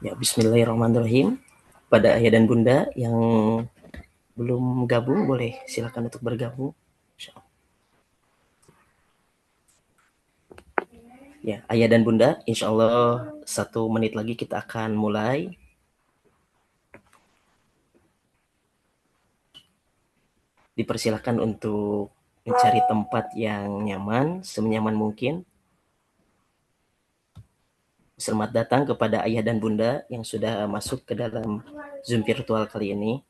Ya, bismillahirrahmanirrahim. Pada ayah dan bunda yang belum gabung, boleh silakan untuk bergabung. Ya, ayah dan bunda, insya Allah 1 menit lagi kita akan mulai. Dipersilahkan untuk mencari tempat yang nyaman, senyaman mungkin. Selamat datang kepada ayah dan bunda yang sudah masuk ke dalam Zoom virtual kali ini.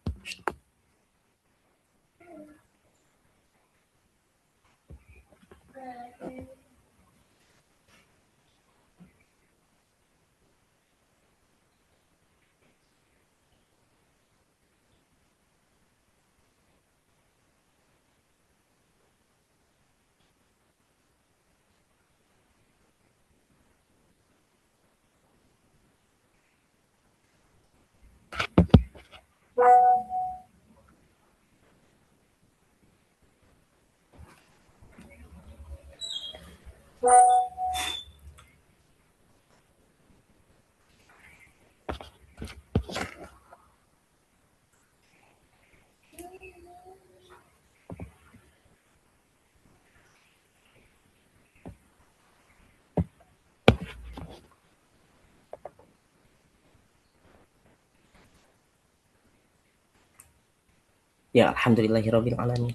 Ya, alhamdulillahirrahmanirrahim.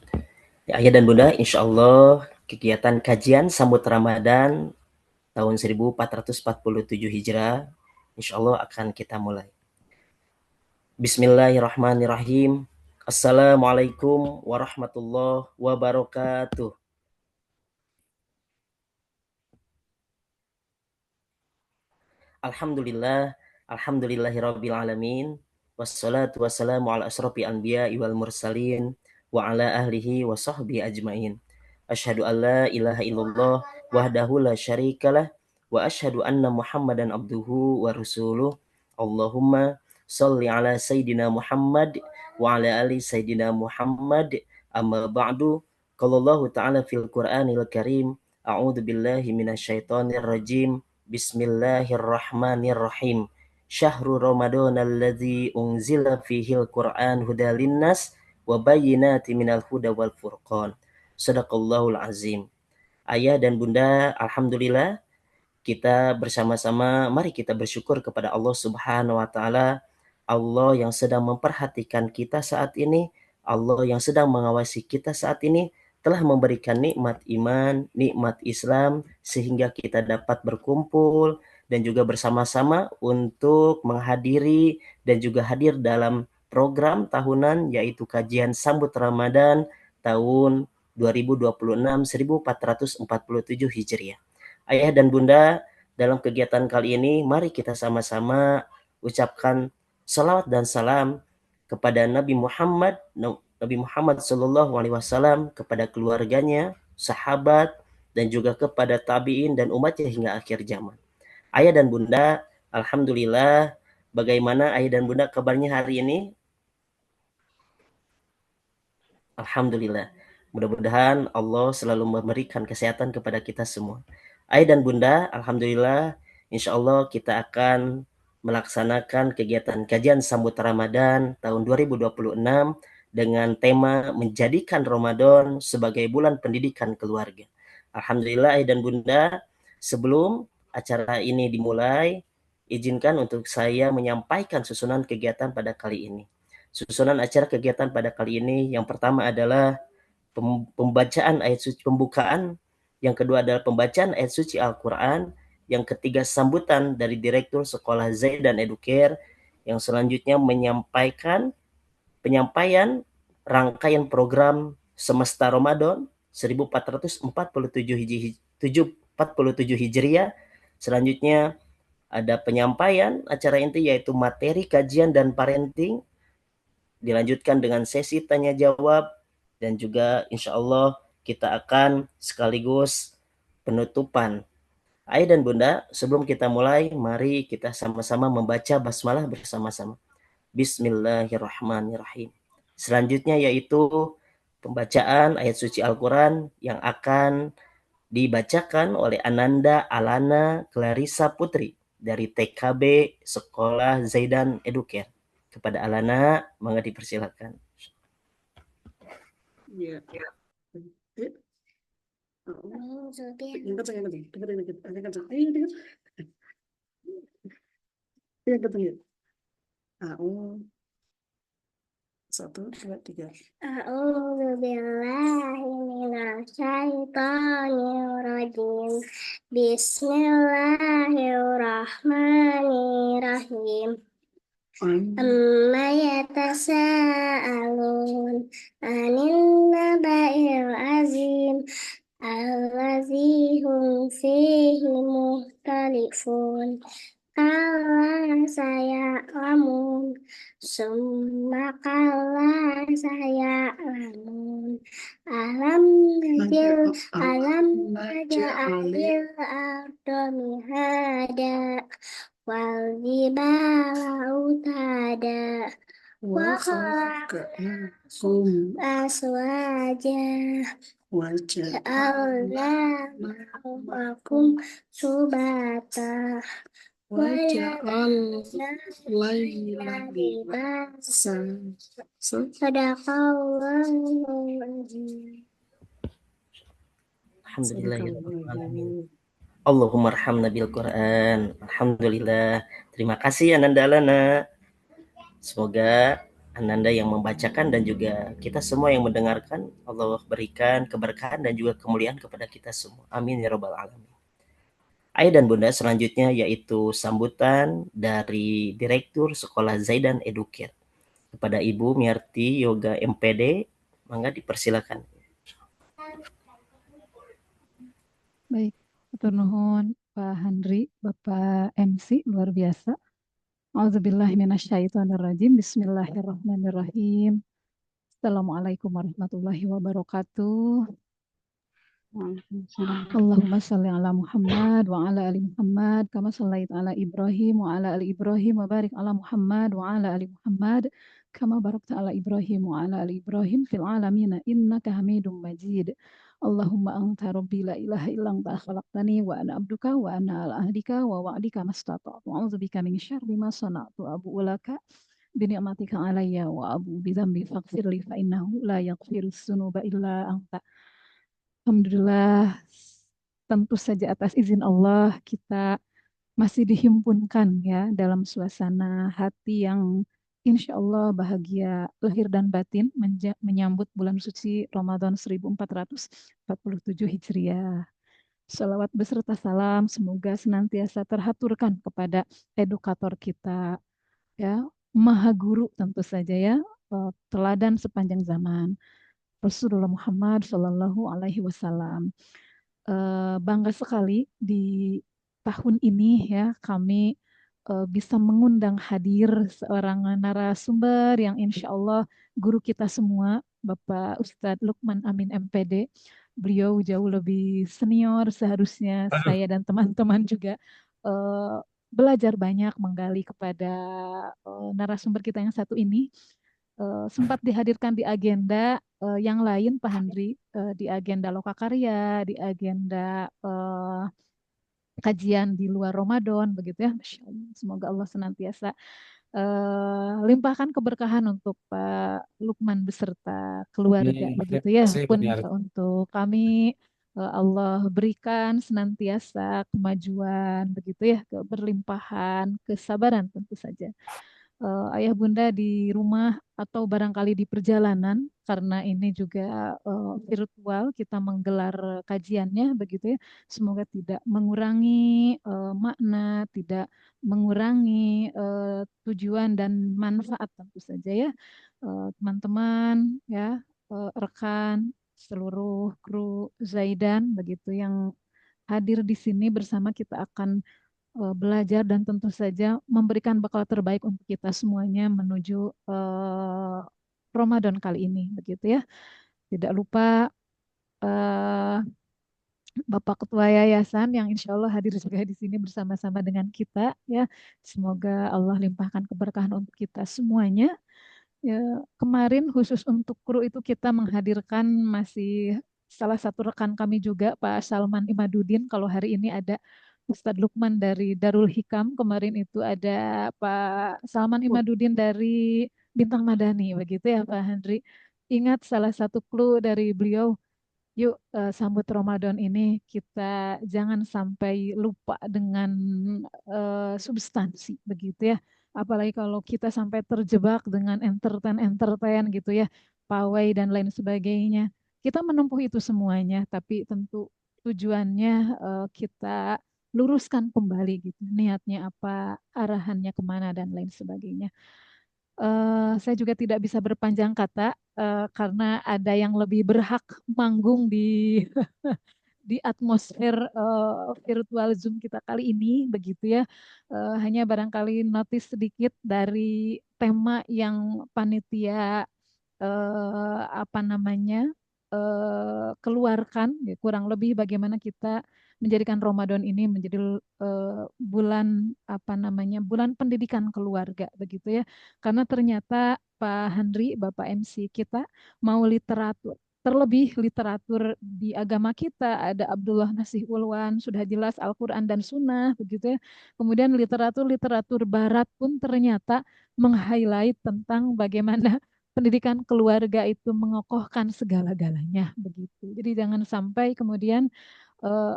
Ya, ayah dan bunda, insya Allah kegiatan kajian sambut Ramadan tahun 1447 Hijrah, insya Allah akan kita mulai. Bismillahirrahmanirrahim. Assalamualaikum warahmatullahi wabarakatuh. Alhamdulillah, alhamdulillahirabbil alamin. Wassalatu wassalamu ala asrofi anbiya wal mursalin wa ala ahlihi wa sahbihi ajmain. Asyhadu an la ilaha illallah wahdahu la syarikalah wa asyhadu anna Muhammadan abduhu wa rasuluh. Allahumma shalli ala sayyidina Muhammad wa ala ali sayyidina Muhammad. Amma ba'du. Qala Allah ta'ala fil Qur'anil Karim. A'udzu billahi minasyaitonir rajim. Bismillahirrahmanirrahim. Syahrul Ramadan alladzi unzila fihil Qur'an hudal linnas wa bayyinati minal huda wal furqan. Sadaqallahul azim. Ayah dan bunda, alhamdulillah kita bersama-sama mari kita bersyukur kepada Allah Subhanahu wa taala. Allah yang sedang memperhatikan kita saat ini, Allah yang sedang mengawasi kita saat ini telah memberikan nikmat iman, nikmat Islam sehingga kita dapat berkumpul dan juga bersama-sama untuk menghadiri dan juga hadir dalam program tahunan yaitu kajian sambut Ramadan tahun 2026 1447 Hijriah. Ayah dan bunda, dalam kegiatan kali ini mari kita sama-sama ucapkan salawat dan salam kepada Nabi Muhammad Sallallahu Alaihi Wasallam, kepada keluarganya, sahabat, dan juga kepada tabiin dan umatnya hingga akhir zaman. Ayah dan bunda, alhamdulillah, bagaimana ayah dan bunda kabarnya hari ini? Alhamdulillah. Mudah-mudahan Allah selalu memberikan kesehatan kepada kita semua. Ayah dan bunda, alhamdulillah, insya Allah kita akan melaksanakan kegiatan kajian sambut Ramadan tahun 2026 dengan tema menjadikan Ramadan sebagai bulan pendidikan keluarga. Alhamdulillah ayah dan bunda, sebelum acara ini dimulai, izinkan untuk saya menyampaikan susunan kegiatan pada kali ini. Susunan acara kegiatan pada kali ini yang pertama adalah pembacaan ayat suci pembukaan, yang kedua adalah pembacaan ayat suci Al-Quran, yang ketiga sambutan dari Direktur Sekolah Zaid dan Educare, yang selanjutnya penyampaian rangkaian program semesta Ramadan 1447 Hijriah. Selanjutnya ada penyampaian acara inti yaitu materi kajian dan parenting, dilanjutkan dengan sesi tanya jawab, dan juga insya Allah kita akan sekaligus penutupan. Ayah dan bunda, sebelum kita mulai, mari kita sama-sama membaca basmalah bersama-sama. Bismillahirrahmanirrahim. Selanjutnya yaitu pembacaan ayat suci Al-Quran yang akan dibacakan oleh Ananda Alana Clarissa Putri dari TKB Sekolah Zaidan Educare. Kepada Alana, mangga dipersilakan. Ya. Satu, dua, tiga. A'udzu billahi minasyaitonir rajim. Bismillahirrahmanirrahim. Amma yatasaalun anin naba'il azim allazi hum fihi mukhtalifun. Kala saya'lamun summa kala saya'lamun alam naj'alil arda mihada wal jibala autada wa khalaqnakum aswaja wa ja'alna ma'akum subata wa ja'alna laila libasan. Sadaqallahul azim. Alhamdulillahirrahmanirrahim. Allahumma arhamna bil Quran. Alhamdulillah. Terima kasih Ananda Alana. Semoga Ananda yang membacakan dan juga kita semua yang mendengarkan, Allah berikan keberkahan dan juga kemuliaan kepada kita semua. Amin ya rabbal alamin. Ayah dan bunda, selanjutnya yaitu sambutan dari Direktur Sekolah Zaidan Educare kepada Ibu Miarti Yoga MPD. Mangga dipersilakan. Baik, atur nuhun Pak Handri, Bapak MC luar biasa. Auzubillahi minasyaitonirrajim. Bismillahirrahmanirrahim. Assalamualaikum warahmatullahi wabarakatuh. Allahumma salli ala Muhammad wa ala ali Muhammad kama shallait ala Ibrahim wa ala ali Ibrahim wa barik ala Muhammad wa ala ali Muhammad kama barakta ala Ibrahim wa ala ali Ibrahim fil alamin innaka Hamidum Majid. Allahumma anta rabbi la ilaha illa anta khalaqtani wa ana abduka wa ana ala ahdika wa wa'dika mastata'tu a'udzubika min syarri ma sana'tu abu'u laka bi ni'matika alayya wa abu bi dzambi faghfirli fa innahu la yaghfirus dzunuba illa anta. Alhamdulillah, tentu saja atas izin Allah kita masih dihimpunkan ya dalam suasana hati yang insya Allah bahagia lahir dan batin menyambut bulan suci Ramadan 1447 Hijriah. Salawat beserta salam semoga senantiasa terhaturkan kepada edukator kita ya, Maha Guru tentu saja ya, teladan sepanjang zaman. Rasulullah Muhammad Shallallahu Alaihi Wasallam. Bangga sekali di tahun ini ya kami bisa mengundang hadir seorang narasumber yang insya Allah guru kita semua, Bapak Ustadz Lukman Amin MPD. Beliau jauh lebih senior, seharusnya saya dan teman-teman juga belajar banyak menggali kepada narasumber kita yang satu ini. Sempat dihadirkan di agenda yang lain Pak Handri, di agenda Lokakarya, di agenda kajian di luar Ramadan begitu ya. Masya Allah. Semoga Allah senantiasa limpahkan keberkahan untuk Pak Lukman beserta keluarga begitu ya. Pun untuk kami Allah berikan senantiasa kemajuan begitu ya, keberlimpahan, kesabaran tentu saja. Ayah bunda di rumah atau barangkali di perjalanan karena ini juga virtual kita menggelar kajiannya begitu ya. Semoga tidak mengurangi makna, tidak mengurangi tujuan dan manfaat tentu saja ya. Teman-teman ya, rekan seluruh kru Zaidan begitu yang hadir di sini bersama kita akan belajar dan tentu saja memberikan bekal terbaik untuk kita semuanya menuju Ramadan kali ini begitu ya. Tidak lupa Bapak Ketua Yayasan yang insya Allah hadir juga di sini bersama-sama dengan kita ya. Semoga Allah limpahkan keberkahan untuk kita semuanya. Ya, kemarin khusus untuk kru itu kita menghadirkan masih salah satu rekan kami juga Pak Salman Imaduddin. Kalau hari ini ada Ustadz Lukman dari Darul Hikam, kemarin itu ada Pak Salman Imaduddin dari Bintang Madani, begitu ya Pak Handri. Ingat salah satu clue dari beliau, yuk sambut Ramadan ini kita jangan sampai lupa dengan substansi, begitu ya. Apalagi kalau kita sampai terjebak dengan entertain gitu ya, pawai dan lain sebagainya. Kita menempuh itu semuanya, tapi tentu tujuannya kita luruskan kembali gitu, niatnya apa, arahannya kemana dan lain sebagainya. Saya juga tidak bisa berpanjang kata karena ada yang lebih berhak manggung di atmosfer virtual Zoom kita kali ini, begitu ya. Hanya barangkali notice sedikit dari tema yang panitia apa namanya keluarkan, ya, kurang lebih bagaimana kita menjadikan Ramadan ini menjadi bulan apa namanya bulan pendidikan keluarga, begitu ya. Karena ternyata Pak Handri, Bapak MC kita mau literatur. Terlebih literatur di agama kita ada Abdullah Nasih Ulwan, sudah jelas Al-Quran dan Sunnah, begitu ya. Kemudian literatur-literatur Barat pun ternyata meng-highlight tentang bagaimana pendidikan keluarga itu mengokohkan segala-galanya, begitu. Jadi jangan sampai kemudian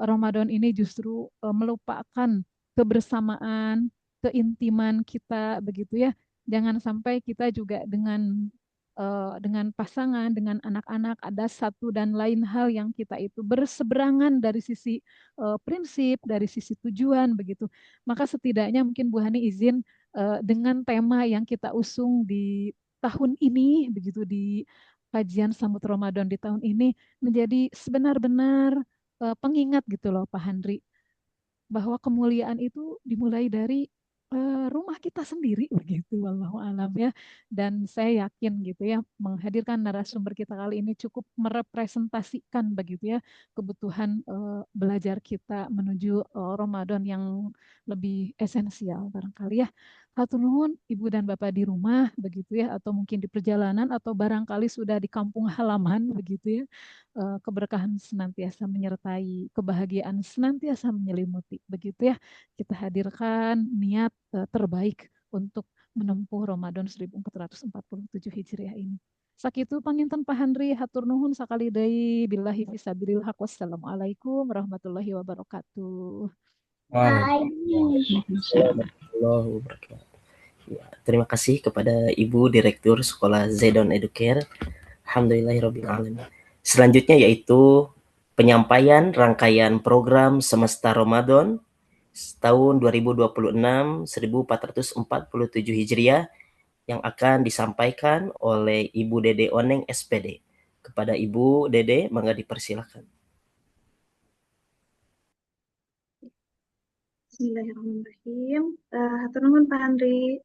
Ramadan ini justru melupakan kebersamaan, keintiman kita, begitu ya. Jangan sampai kita juga dengan pasangan, dengan anak-anak ada satu dan lain hal yang kita itu berseberangan dari sisi prinsip, dari sisi tujuan begitu. Maka setidaknya mungkin Bu Hani izin dengan tema yang kita usung di tahun ini begitu di kajian Sambut Ramadan di tahun ini menjadi sebenar-benar pengingat gitu loh Pak Handri, bahwa kemuliaan itu dimulai dari rumah kita sendiri begitu, wallahu alam ya. Dan saya yakin gitu ya, menghadirkan narasumber kita kali ini cukup merepresentasikan begitu ya kebutuhan belajar kita menuju Ramadan yang lebih esensial barangkali ya. Hatur nuhun Ibu dan Bapak di rumah begitu ya, atau mungkin di perjalanan atau barangkali sudah di kampung halaman begitu ya. Keberkahan senantiasa menyertai, kebahagiaan senantiasa menyelimuti. Begitu ya, kita hadirkan niat terbaik untuk menempuh Ramadan 1447 Hijriah ini. Sakitu panginten Pak Handri, hatur nuhun sakali deui billahi fisabilil haq. Wassalamualaikum warahmatullahi wabarakatuh. Waalaikumsalam warahmatullahi wabarakatuh. Ya, terima kasih kepada Ibu Direktur Sekolah Zaidon Educare. Alhamdulillahirrabbilalamin. Selanjutnya yaitu penyampaian rangkaian program semesta Ramadan tahun 2026 1447 Hijriah yang akan disampaikan oleh Ibu Dede Oneng SPD. Kepada Ibu Dede, mangga dipersilakan. Bismillahirrahmanirrahim. Hatur nuhun Pak Andri.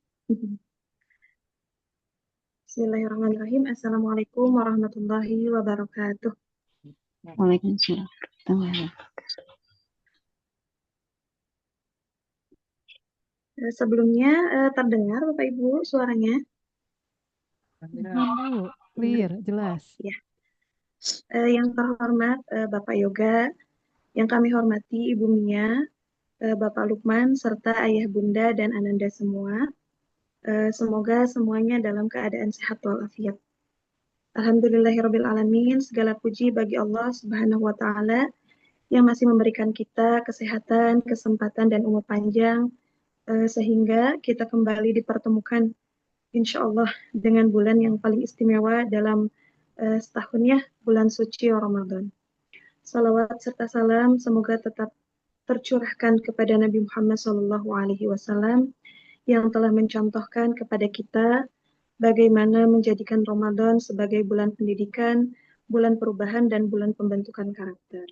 Bismillahirrahmanirrahim. Assalamualaikum warahmatullahi wabarakatuh. Waalaikumsalam. Sebelumnya terdengar Bapak Ibu suaranya? Clear, jelas. Ya. Yang terhormat Bapak Yoga, yang kami hormati Ibu Mia, Bapak Lukman, serta Ayah Bunda dan Ananda semua. Semoga semuanya dalam keadaan sehat walafiat. Alhamdulillahirrabbilalamin, segala puji bagi Allah Subhanahu wa Ta'ala yang masih memberikan kita kesehatan, kesempatan, dan umur panjang sehingga kita kembali dipertemukan insya Allah dengan bulan yang paling istimewa dalam setahun ya, bulan suci Ramadan. Salawat serta salam semoga tetap tercurahkan kepada Nabi Muhammad SAW yang telah mencontohkan kepada kita bagaimana menjadikan Ramadan sebagai bulan pendidikan, bulan perubahan, dan bulan pembentukan karakter.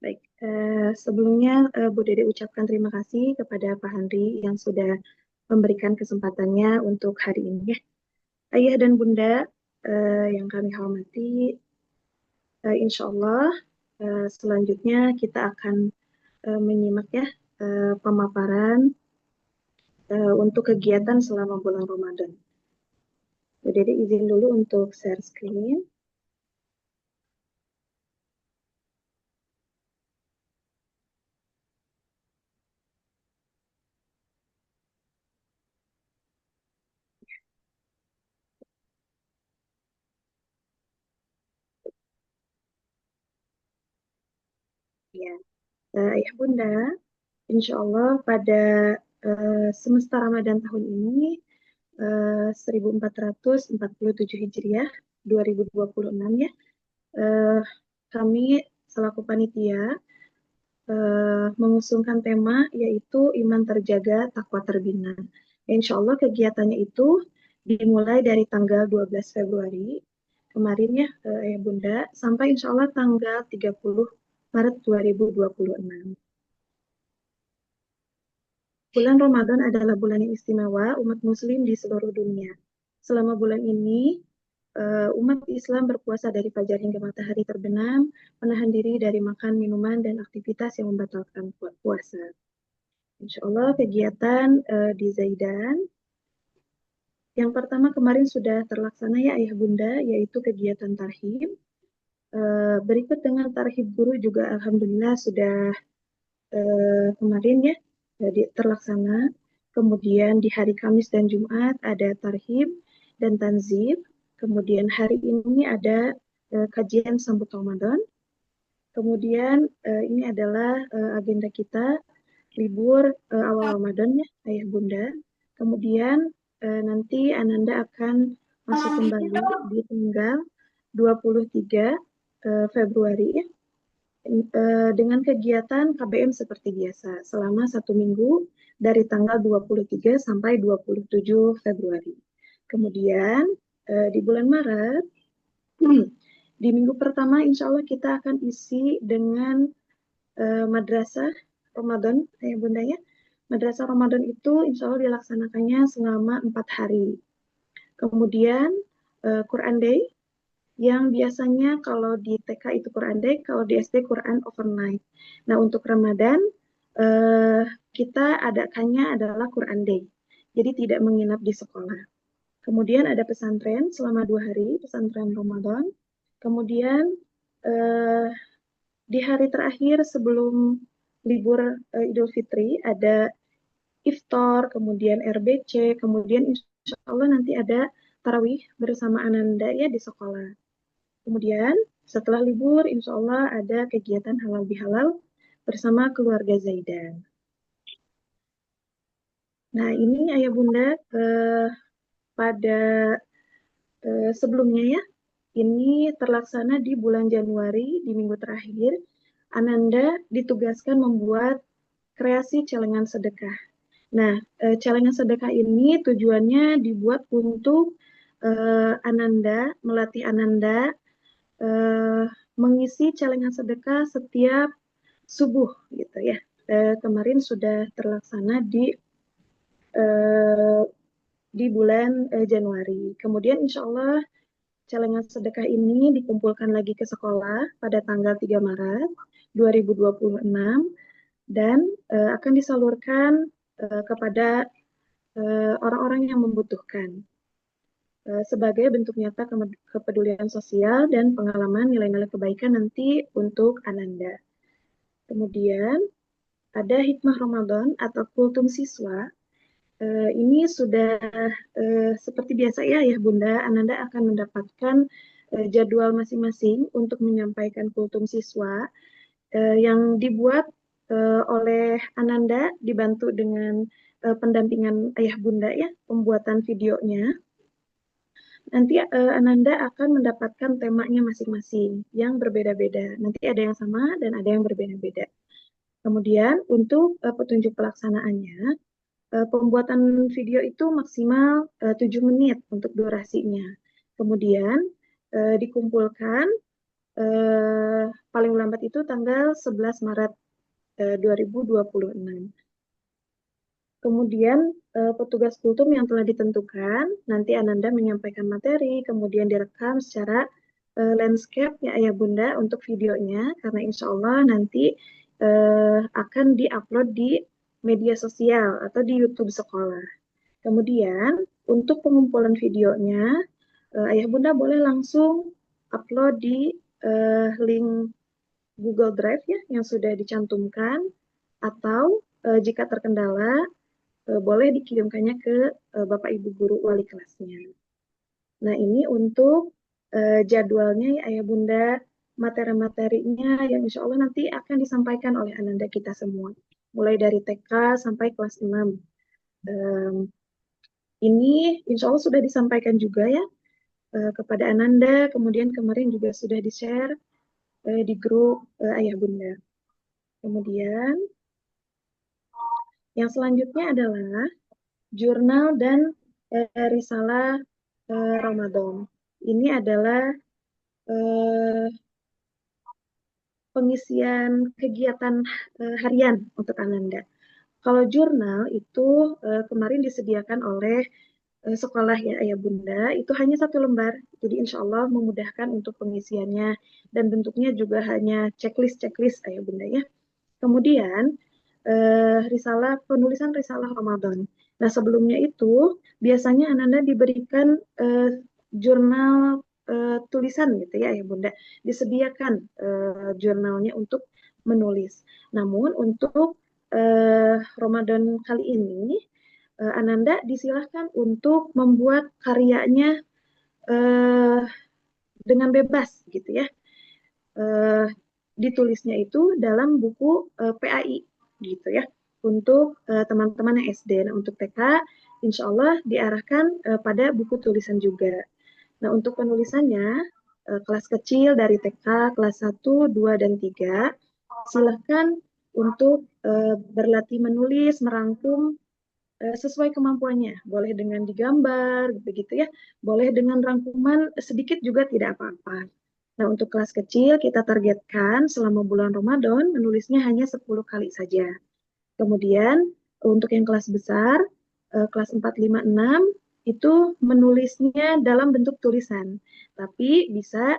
Baik, sebelumnya Bu Dede ucapkan terima kasih kepada Pak Handri yang sudah memberikan kesempatannya untuk hari ini. Ayah dan Bunda yang kami hormati, insya Allah selanjutnya kita akan menyimak ya pemaparan untuk kegiatan selama bulan Ramadan. Jadi izin dulu untuk share screen. Ya, Ayah Bunda, insya Allah pada semesta Ramadan tahun ini 1447 Hijriah 2026 ya, eh, kami selaku panitia mengusungkan tema yaitu iman terjaga, takwa terbina. Insya Allah kegiatannya itu dimulai dari tanggal 12 Februari kemarin ya, Ayah Bunda, sampai insya Allah tanggal 30 Maret 2026. Bulan Ramadan adalah bulan yang istimewa umat muslim di seluruh dunia. Selama bulan ini, umat Islam berpuasa dari fajar hingga matahari terbenam, menahan diri dari makan, minuman, dan aktivitas yang membatalkan puasa. Insya Allah kegiatan di Zaidan yang pertama kemarin sudah terlaksana ya Ayah Bunda, yaitu kegiatan tarhib. Berikut dengan tarhib guru juga Alhamdulillah sudah kemarin ya jadi terlaksana. Kemudian di hari Kamis dan Jumat ada tarhib dan tanzib. Kemudian hari ini ada kajian sambut Ramadan. Kemudian ini adalah agenda kita libur awal Ramadan ya Ayah Bunda. Kemudian nanti Ananda akan masuk kembali di tanggal 23 Februari ya, dengan kegiatan KBM seperti biasa selama 1 minggu dari tanggal 23 sampai 27 Februari. Kemudian di bulan Maret, di minggu pertama insya Allah kita akan isi dengan madrasah Ramadan, ya Bunda ya. Madrasah Ramadan itu insya Allah dilaksanakannya selama 4 hari. Kemudian Quran Day, yang biasanya kalau di TK itu Quran Day, kalau di SD Quran Overnight. Nah, untuk Ramadan, kita adakannya adalah Quran Day. Jadi tidak menginap di sekolah. Kemudian ada pesantren selama 2 hari, pesantren Ramadan. Kemudian di hari terakhir sebelum libur Idul Fitri ada iftar, kemudian RBC, kemudian insya Allah nanti ada tarawih bersama Ananda ya di sekolah. Kemudian setelah libur, insya Allah ada kegiatan halal bihalal bersama keluarga Zaidan. Nah ini Ayah Bunda pada sebelumnya ya, ini terlaksana di bulan Januari di minggu terakhir. Ananda ditugaskan membuat kreasi celengan sedekah. Nah, celengan sedekah ini tujuannya dibuat untuk Ananda, melatih Ananda mengisi celengan sedekah setiap subuh gitu ya. Kemarin sudah terlaksana di bulan Januari. Kemudian insya Allah celengan sedekah ini dikumpulkan lagi ke sekolah pada tanggal 3 Maret 2026 dan akan disalurkan kepada orang-orang yang membutuhkan sebagai bentuk nyata kepedulian sosial dan pengalaman nilai-nilai kebaikan nanti untuk Ananda. Kemudian ada hikmah Ramadan atau kultum siswa. Ini sudah seperti biasa ya Bunda, Ananda akan mendapatkan jadwal masing-masing untuk menyampaikan kultum siswa yang dibuat oleh Ananda dibantu dengan pendampingan Ayah Bunda ya, pembuatan videonya. Nanti Ananda akan mendapatkan temanya masing-masing yang berbeda-beda. Nanti ada yang sama dan ada yang berbeda-beda. Kemudian untuk petunjuk pelaksanaannya, pembuatan video itu maksimal 7 menit untuk durasinya. Kemudian dikumpulkan paling lambat itu tanggal 11 Maret 2026. Kemudian petugas kultum yang telah ditentukan, nanti Ananda menyampaikan materi, kemudian direkam secara landscape ya Ayah Bunda untuk videonya, karena insya Allah nanti akan diupload di media sosial atau di YouTube sekolah. Kemudian untuk pengumpulan videonya, Ayah Bunda boleh langsung upload di link Google Drive ya yang sudah dicantumkan, atau jika terkendala boleh dikirimkannya ke Bapak Ibu Guru Wali kelasnya. Nah ini untuk jadwalnya ya Ayah Bunda materi-materinya yang insya Allah nanti akan disampaikan oleh Ananda kita semua. Mulai dari TK sampai kelas 6. Ini insya Allah sudah disampaikan juga ya kepada Ananda, kemudian kemarin juga sudah di-share di grup Ayah Bunda. Kemudian yang selanjutnya adalah jurnal dan risalah Ramadan. Ini adalah pengisian kegiatan harian untuk Ananda. Kalau jurnal itu kemarin disediakan oleh sekolah ya Ayah Bunda, itu hanya 1 lembar. Jadi insya Allah memudahkan untuk pengisiannya dan bentuknya juga hanya checklist Ayah Bunda ya. Kemudian penulisan risalah Ramadan. Nah sebelumnya itu biasanya Ananda diberikan jurnal tulisan gitu ya Ayah Bunda, disediakan jurnalnya untuk menulis. Namun untuk Ramadan kali ini Ananda disilahkan untuk membuat karyanya dengan bebas gitu ya. Ditulisnya itu dalam buku PAI gitu ya untuk teman-teman yang SD. Nah untuk TK insya Allah diarahkan pada buku tulisan juga. Nah untuk penulisannya kelas kecil dari TK kelas 1, 2, dan 3 silahkan untuk berlatih menulis, merangkum sesuai kemampuannya. Boleh dengan digambar, begitu ya. Boleh dengan rangkuman sedikit juga tidak apa-apa. Nah, untuk kelas kecil kita targetkan selama bulan Ramadan menulisnya hanya 10 kali saja. Kemudian untuk yang kelas besar, kelas 4, 5, 6, itu menulisnya dalam bentuk tulisan. Tapi bisa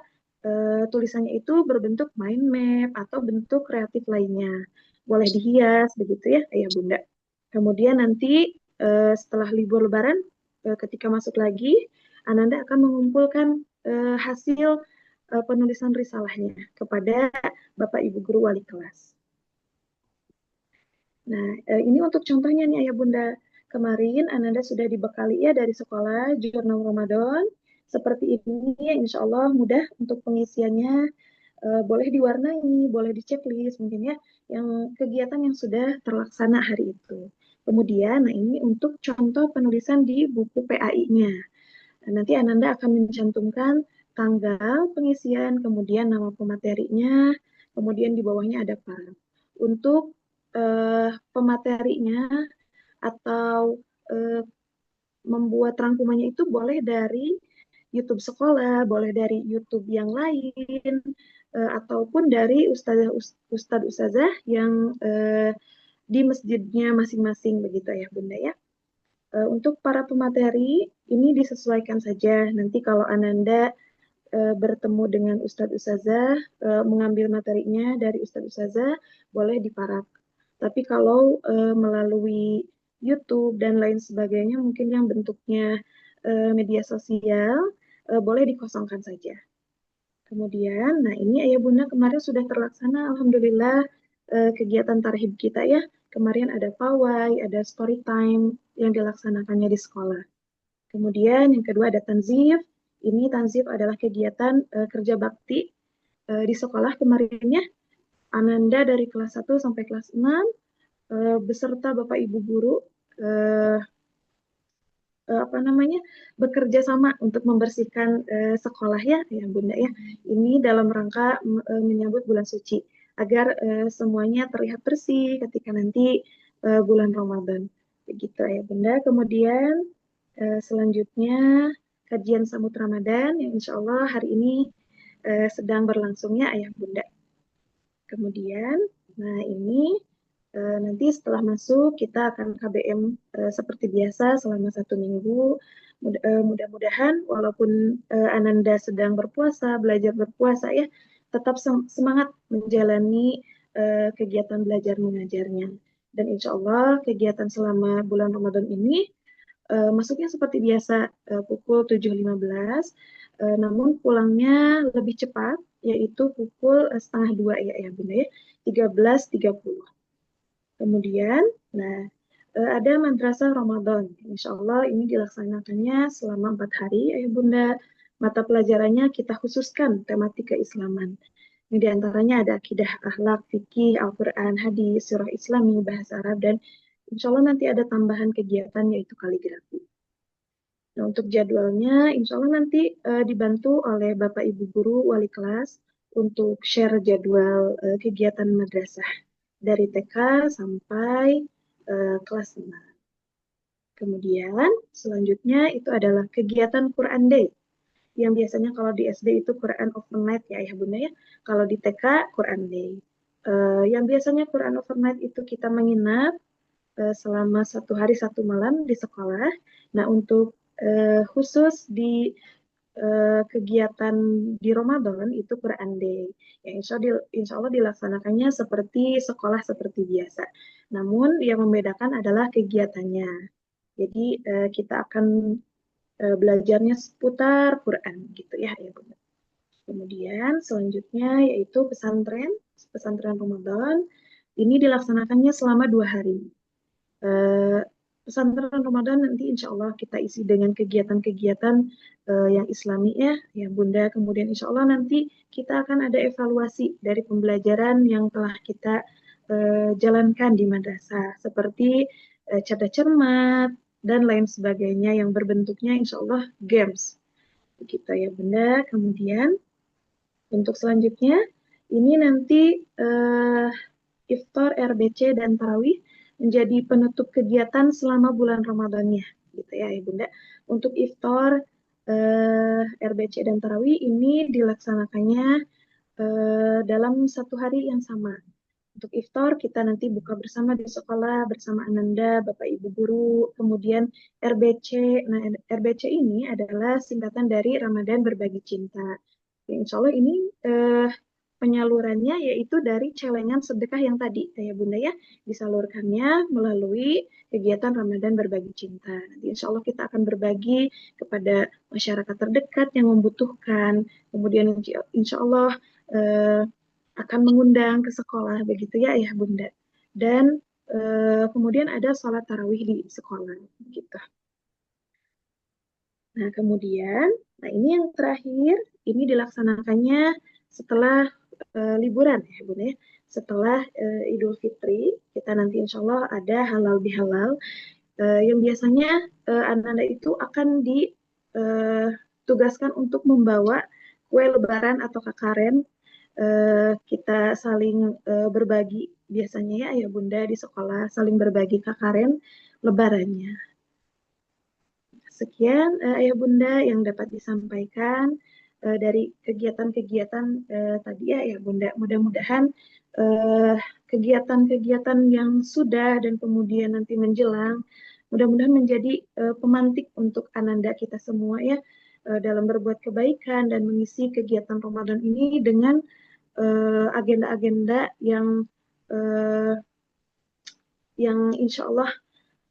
tulisannya itu berbentuk mind map atau bentuk kreatif lainnya. Boleh dihias, begitu ya, Ayah Bunda. Kemudian nanti setelah libur Lebaran, ketika masuk lagi, Ananda akan mengumpulkan hasil penulisan risalahnya kepada Bapak Ibu Guru Wali Kelas. Nah, ini untuk contohnya nih Ayah Bunda. Kemarin Ananda sudah dibekali ya dari sekolah jurnal Ramadan. Seperti ini, insya Allah mudah untuk pengisiannya. Boleh diwarnai, boleh di checklist mungkin ya, yang kegiatan yang sudah terlaksana hari itu. Kemudian, nah ini untuk contoh penulisan di buku PAI-nya. Nah, nanti Ananda akan mencantumkan tanggal pengisian, kemudian nama pematerinya, kemudian di bawahnya ada paraf. Untuk pematerinya atau membuat rangkumannya itu boleh dari YouTube sekolah, boleh dari YouTube yang lain, ataupun dari ustadzah yang di masjidnya masing-masing begitu ya Bunda ya. Untuk para pemateri ini disesuaikan saja. Nanti kalau Ananda bertemu dengan ustadz-ustazah, mengambil materinya dari ustadz-ustazah, boleh diparak. Tapi kalau melalui YouTube dan lain sebagainya, mungkin yang bentuknya media sosial, boleh dikosongkan saja. Kemudian, nah ini Ayah Bunda kemarin sudah terlaksana, Alhamdulillah, kegiatan tarhib kita ya. Kemarin ada pawai, ada story time yang dilaksanakannya di sekolah. Kemudian yang kedua ada tanzif. Ini tanzif adalah kegiatan kerja bakti di sekolah kemarinnya. Ananda dari kelas 1 sampai kelas 6 beserta Bapak Ibu guru bekerja sama untuk membersihkan sekolah ya Bunda ya. Ini dalam rangka menyambut bulan suci agar semuanya terlihat bersih ketika nanti bulan Ramadan. Begitu ya Bunda. Kemudian selanjutnya kajian sambut Ramadan yang insya Allah hari ini sedang berlangsungnya Ayah Bunda. Kemudian, nah ini nanti setelah masuk kita akan KBM seperti biasa selama 1 minggu. Mudah-mudahan walaupun Ananda sedang berpuasa, belajar berpuasa ya, tetap semangat menjalani kegiatan belajar mengajarnya. Dan insya Allah kegiatan selama bulan Ramadan ini masuknya seperti biasa pukul 7.15, namun pulangnya lebih cepat, yaitu pukul 1:30 ya Bunda ya, 13.30. Kemudian, nah ada madrasah Ramadan. Insya Allah ini dilaksanakannya selama 4 hari ya Bunda. Mata pelajarannya kita khususkan tematik keislaman. Di antaranya ada akidah, akhlak, fikih, Al-Quran, hadis, surah Islami, bahasa Arab, dan insya Allah nanti ada tambahan kegiatan yaitu kaligrafi. Nah, untuk jadwalnya, insya Allah nanti dibantu oleh Bapak Ibu Guru, Wali kelas, untuk share jadwal kegiatan madrasah dari TK sampai kelas 6. Kemudian selanjutnya itu adalah kegiatan Quran Day, yang biasanya kalau di SD itu Quran Overnight ya Ayah Bunda ya. Kalau di TK Quran Day. Yang biasanya Quran Overnight itu kita menginap selama 1 hari 1 malam di sekolah. Nah, untuk khusus di kegiatan di Ramadan itu Quran Day. Ya, insya Allah dilaksanakannya seperti sekolah seperti biasa. Namun yang membedakan adalah kegiatannya. Jadi kita akan belajarnya seputar Quran gitu ya, ya Bunda. Kemudian selanjutnya yaitu pesantren Ramadan. Ini dilaksanakannya selama 2 hari. Eh, Pesantren Ramadan nanti insya Allah kita isi dengan kegiatan-kegiatan yang Islami ya Bunda. Kemudian insya Allah nanti kita akan ada evaluasi dari pembelajaran yang telah kita jalankan di madrasah, seperti cerdas cermat dan lain sebagainya yang berbentuknya insya Allah games. Begitu ya Bunda. Kemudian untuk selanjutnya ini nanti iftar, RBC, dan tarawih menjadi penutup kegiatan selama bulan Ramadannya, gitu ya, Bunda. Untuk iftar, RBC, dan tarawih ini dilaksanakannya dalam 1 hari yang sama. Untuk iftar kita nanti buka bersama di sekolah bersama Ananda, Bapak Ibu Guru, kemudian RBC. Nah, RBC ini adalah singkatan dari Ramadan Berbagi Cinta. Ya, insya Allah ini penyalurannya yaitu dari celengan sedekah yang tadi, ya Bunda ya, disalurkannya melalui kegiatan Ramadan Berbagi Cinta. Nanti insya Allah kita akan berbagi kepada masyarakat terdekat yang membutuhkan. Kemudian insya Allah akan mengundang ke sekolah, begitu ya, ya Bunda. Dan kemudian ada sholat tarawih di sekolah, gitu. Nah, kemudian, nah ini yang terakhir, ini dilaksanakannya setelah liburan ya Bunda ya. Setelah Idul Fitri, kita nanti insya Allah ada halal bihalal, yang biasanya anak-anak itu akan ditugaskan untuk membawa kue lebaran atau kakaren. Kita saling berbagi biasanya ya Ayah Bunda di sekolah, saling berbagi kakaren lebarannya. Sekian Ayah Bunda yang dapat disampaikan dari kegiatan-kegiatan tadi ya Bunda. Mudah-mudahan kegiatan-kegiatan yang sudah dan kemudian nanti menjelang, mudah-mudahan menjadi pemantik untuk Ananda kita semua ya dalam berbuat kebaikan dan mengisi kegiatan Ramadan ini dengan agenda-agenda yang insya Allah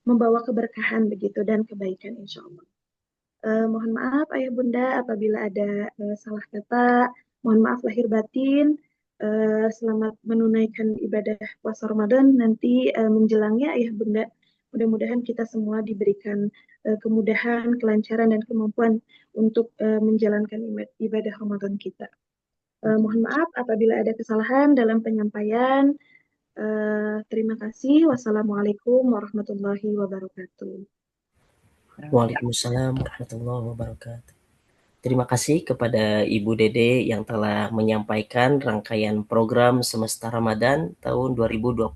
membawa keberkahan begitu dan kebaikan insya Allah. Mohon maaf Ayah Bunda apabila ada salah kata. Mohon maaf lahir batin. Selamat menunaikan ibadah puasa Ramadan nanti menjelangnya Ayah Bunda. Mudah-mudahan kita semua diberikan kemudahan, kelancaran, dan kemampuan untuk menjalankan ibadah Ramadan kita. Mohon maaf apabila ada kesalahan dalam penyampaian. Terima kasih. Wassalamualaikum warahmatullahi wabarakatuh. Waalaikumsalam warahmatullahi wabarakatuh. Terima kasih kepada Ibu Dede yang telah menyampaikan rangkaian program Semesta Ramadan tahun 2026.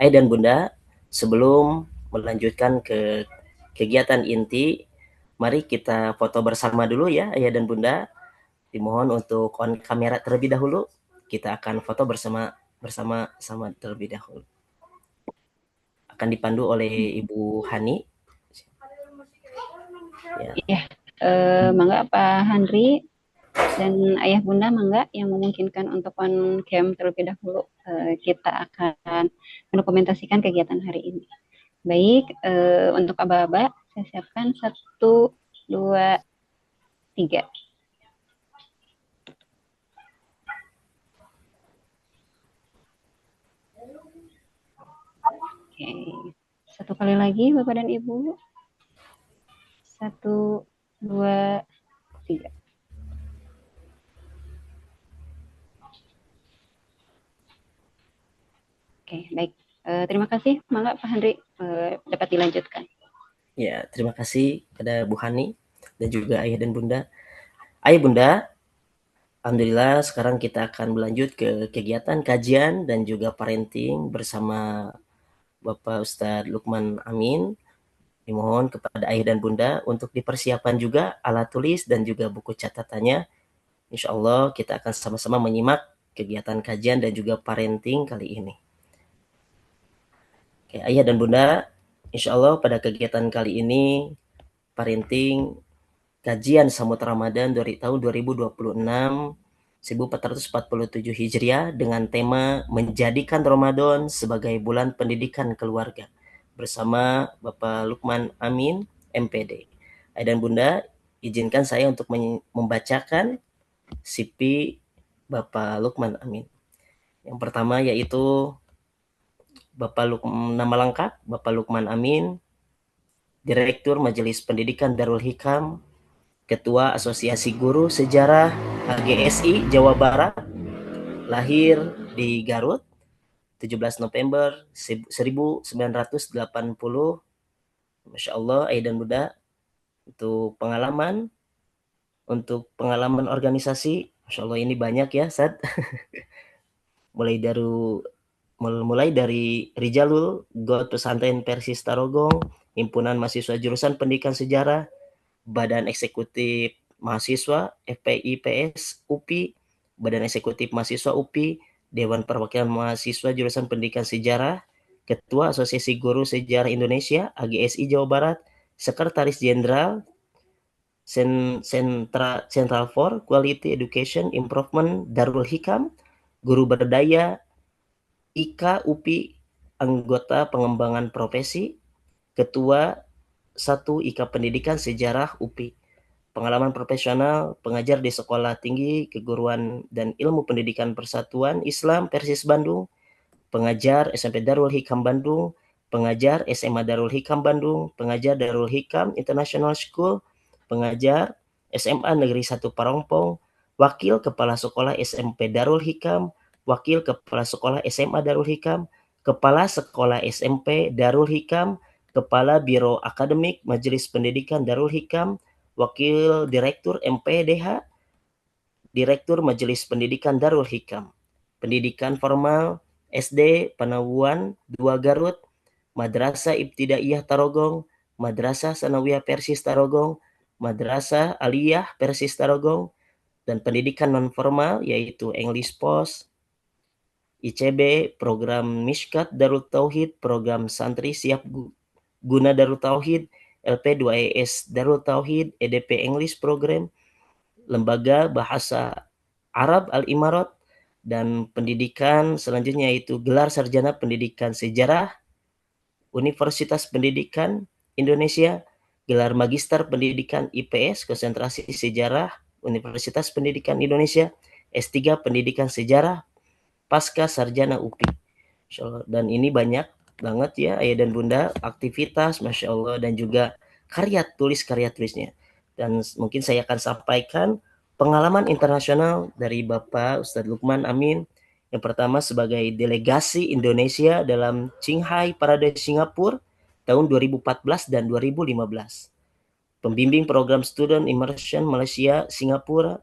Ayah dan Bunda, sebelum melanjutkan ke kegiatan inti, mari kita foto bersama dulu ya Ayah dan Bunda. Dimohon untuk on kamera terlebih dahulu. Kita akan foto bersama terlebih dahulu. Akan dipandu oleh Ibu Hani. Ya, mangga Pak Handri dan Ayah Bunda mangga yang memungkinkan untuk on cam terlebih dahulu. Kita akan mendokumentasikan kegiatan hari ini. Baik, untuk aba-aba saya siapkan 1, 2, 3. Oke, 1 kali lagi Bapak dan Ibu. 1, 2, 3. Terima kasih, mangga Pak Henry dapat dilanjutkan. Ya, terima kasih kepada Bu Hani dan juga ayah dan bunda. Ayah bunda, alhamdulillah sekarang kita akan berlanjut ke kegiatan kajian dan juga parenting bersama Bapak Ustadz Lukman Amin. Dimohon kepada ayah dan bunda untuk dipersiapkan juga alat tulis dan juga buku catatannya. Insya Allah kita akan sama-sama menyimak kegiatan kajian dan juga parenting kali ini. Oke, ayah dan bunda, insya Allah pada kegiatan kali ini parenting kajian Samud Ramadan dari tahun 2026 1447 Hijriah dengan tema menjadikan Ramadan sebagai bulan pendidikan keluarga bersama Bapak Lukman Amin MPD. Ayah dan bunda, izinkan saya untuk membacakan CV Bapak Lukman Amin. Yang pertama yaitu nama lengkap Bapak Lukman Amin, Direktur Majelis Pendidikan Darul Hikam, Ketua Asosiasi Guru Sejarah HGSI Jawa Barat, lahir di Garut, 17 November 1980. Masya Allah, ayah dan bunda, untuk pengalaman organisasi, Masya Allah ini banyak ya, Sad. mulai dari Rijalul, God Pesantren Persis Tarogong, Himpunan Mahasiswa Jurusan Pendidikan Sejarah, Badan Eksekutif Mahasiswa FPIPS UPI, Badan Eksekutif Mahasiswa UPI, Dewan Perwakilan Mahasiswa Jurusan Pendidikan Sejarah, Ketua Asosiasi Guru Sejarah Indonesia AGSI Jawa Barat, Sekretaris Jenderal Central for Quality Education Improvement Darul Hikam, Guru Berdaya IKA UPI, anggota pengembangan profesi, Ketua 1 IKA Pendidikan Sejarah UPI. Pengalaman profesional, pengajar di Sekolah Tinggi Keguruan dan Ilmu Pendidikan Persatuan Islam Persis Bandung, pengajar SMP Darul Hikam Bandung, pengajar SMA Darul Hikam Bandung, pengajar Darul Hikam International School, pengajar SMA Negeri 1 Parongpong, wakil kepala sekolah SMP Darul Hikam, wakil kepala sekolah SMA Darul Hikam, kepala sekolah SMP Darul Hikam, kepala Biro Akademik Majelis Pendidikan Darul Hikam, wakil direktur MPDH, direktur Majelis Pendidikan Darul Hikam, pendidikan formal SD Panawuan 2 Garut, Madrasah Ibtidaiyah Tarogong, Madrasah Sanawiyah Persis Tarogong, Madrasah Aliyah Persis Tarogong, dan pendidikan non-formal yaitu English Post, ICB, program Mishkat Darul Tauhid, program Santri Siap Guna Darul Tauhid, LP2ES Darul Tauhid, EDP English Program, Lembaga Bahasa Arab Al-Imarat, dan pendidikan selanjutnya yaitu gelar sarjana pendidikan sejarah Universitas Pendidikan Indonesia, gelar magister pendidikan IPS konsentrasi sejarah Universitas Pendidikan Indonesia, S3 pendidikan sejarah pasca sarjana UPI. Dan ini banyak banget ya ayah dan bunda aktivitas Masya Allah dan juga karya tulisnya. Dan mungkin saya akan sampaikan pengalaman internasional dari Bapak Ustadz Lukman Amin. Yang pertama sebagai delegasi Indonesia dalam Qinghai Parade Singapura tahun 2014 dan 2015. Pembimbing program Student Immersion Malaysia Singapura,